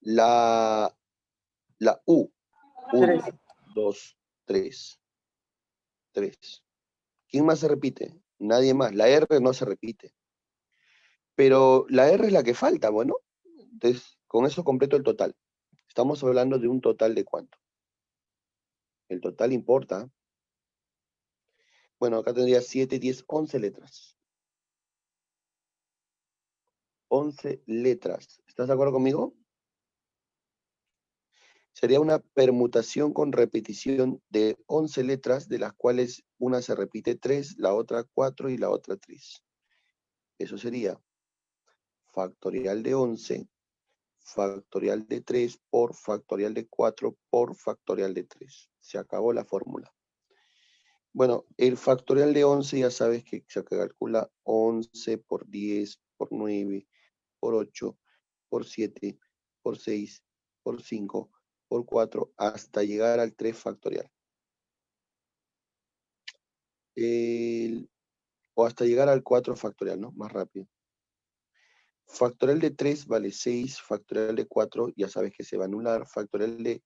La U. 1, 3. 2, 3. 3. ¿Quién más se repite? Nadie más. La R no se repite. Pero la R es la que falta, bueno. Entonces, con eso completo el total. Estamos hablando de un total de ¿cuánto? El total importa. Bueno, acá tendría 7, 10, 11 letras. 11 letras. ¿Estás de acuerdo conmigo? Sería una permutación con repetición de 11 letras, de las cuales una se repite 3, la otra 4 y la otra 3. Eso sería factorial de 11, factorial de 3 por factorial de 4 por factorial de 3. Se acabó la fórmula. Bueno, el factorial de 11 ya sabes que se calcula 11 por 10, por 9, por 8, por 7, por 6, por 5, por 4, hasta llegar al 3 factorial. O hasta llegar al 4 factorial, ¿no? Más rápido. Factorial de 3 vale 6, factorial de 4 ya sabes que se va a anular, factorial de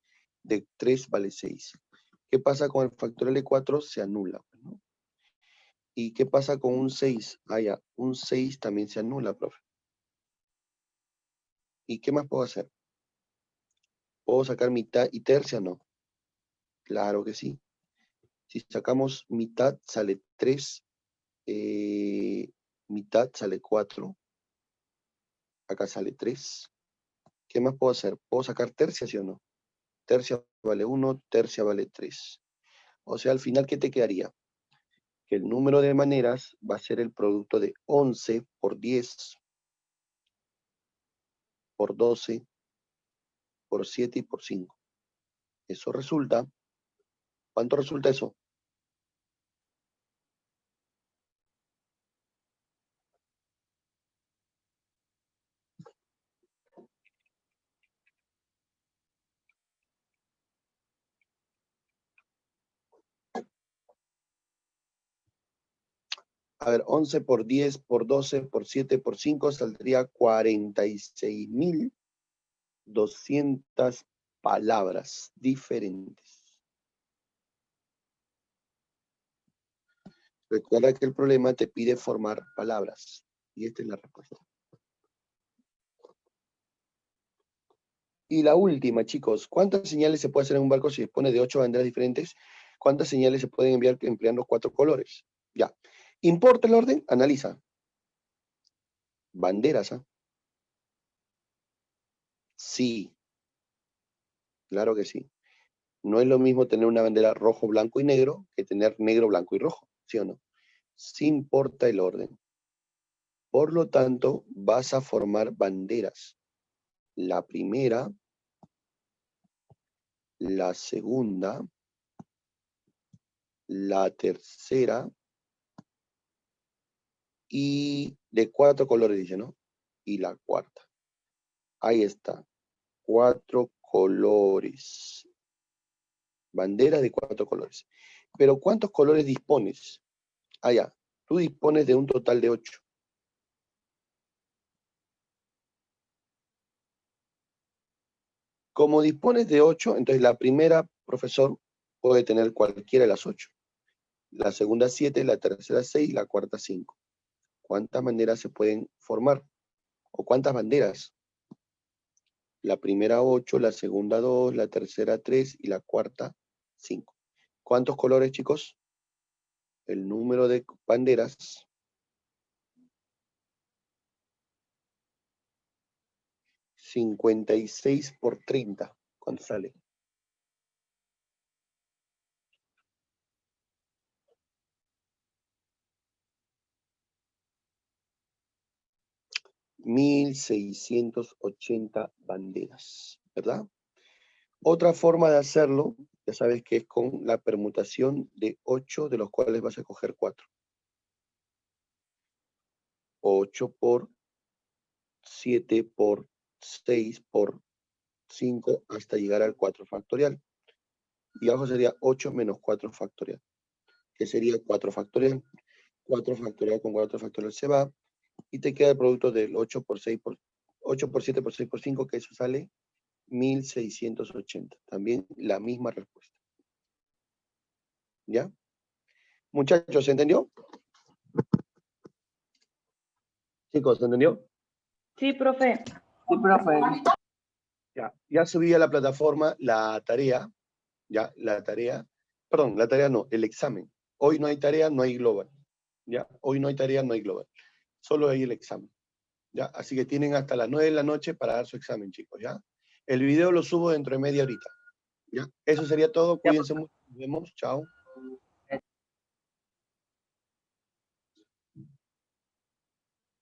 3 vale 6. ¿Qué pasa con el factorial de 4? Se anula, ¿no? ¿Y qué pasa con un 6? Ah, ya, un 6 también se anula, profe. ¿Y qué más puedo hacer? ¿Puedo sacar mitad y tercia? No. Claro que sí. Si sacamos mitad, sale 3. Mitad sale 4. Acá sale 3. ¿Qué más puedo hacer? ¿Puedo sacar tercia, sí o no? Tercia vale 1, tercia vale 3. O sea, al final, ¿qué te quedaría? Que el número de maneras va a ser el producto de 11 por 10, por 12, por 7 y por 5. Eso resulta, ¿cuánto resulta eso? A ver, 11 por 10, por 12, por 7, por 5, saldría 46.200 palabras diferentes. Recuerda que el problema te pide formar palabras. Y esta es la respuesta. Y la última, chicos. ¿Cuántas señales se puede hacer en un barco si dispone de 8 banderas diferentes? ¿Cuántas señales se pueden enviar empleando 4 colores? Ya. ¿Importa el orden? Analiza. Banderas, ¿ah? Sí. Claro que sí. No es lo mismo tener una bandera rojo, blanco y negro que tener negro, blanco y rojo. ¿Sí o no? sí importa el orden. Por lo tanto, vas a formar banderas. La primera, la segunda, la tercera, y de 4 colores, dice, ¿no? Y la cuarta. Ahí está. 4 colores. Bandera de 4 colores. Pero ¿cuántos colores dispones? Ah, ya. Tú dispones de un total de 8. Como dispones de 8, entonces la primera, profesor, puede tener cualquiera de las 8. La segunda 7, la tercera 6, la cuarta 5. ¿Cuántas banderas se pueden formar? ¿O cuántas banderas? La primera 8, la segunda 2, la tercera 3 y la cuarta 5. ¿Cuántos colores, chicos? El número de banderas. 56 por 30. ¿Cuánto sale? 1680 banderas, ¿verdad? Otra forma de hacerlo, ya sabes que es con la permutación de 8, de los cuales vas a coger 4. 8 por 7 por 6 por 5 hasta llegar al 4 factorial. Y abajo sería 8 menos 4 factorial, que sería 4 factorial. 4 factorial con 4 factorial se va, y te queda el producto del 8 por 6 por 8 por 7 por 6 por 5, que eso sale 1680. También la misma respuesta. ¿Ya? Muchachos, ¿se entendió? Chicos, ¿se entendió? Sí, profe. Sí, profe. Ya subí a la plataforma la tarea, perdón, la tarea no, el examen. Hoy no hay tarea, no hay global. ¿Ya? Hoy no hay tarea, no hay global. Solo hay el examen. ¿Ya? Así que tienen hasta las 9 de la noche para dar su examen, chicos, ¿ya? El video lo subo dentro de media horita. ¿Ya? Eso sería todo. Cuídense mucho. Nos vemos. Chao.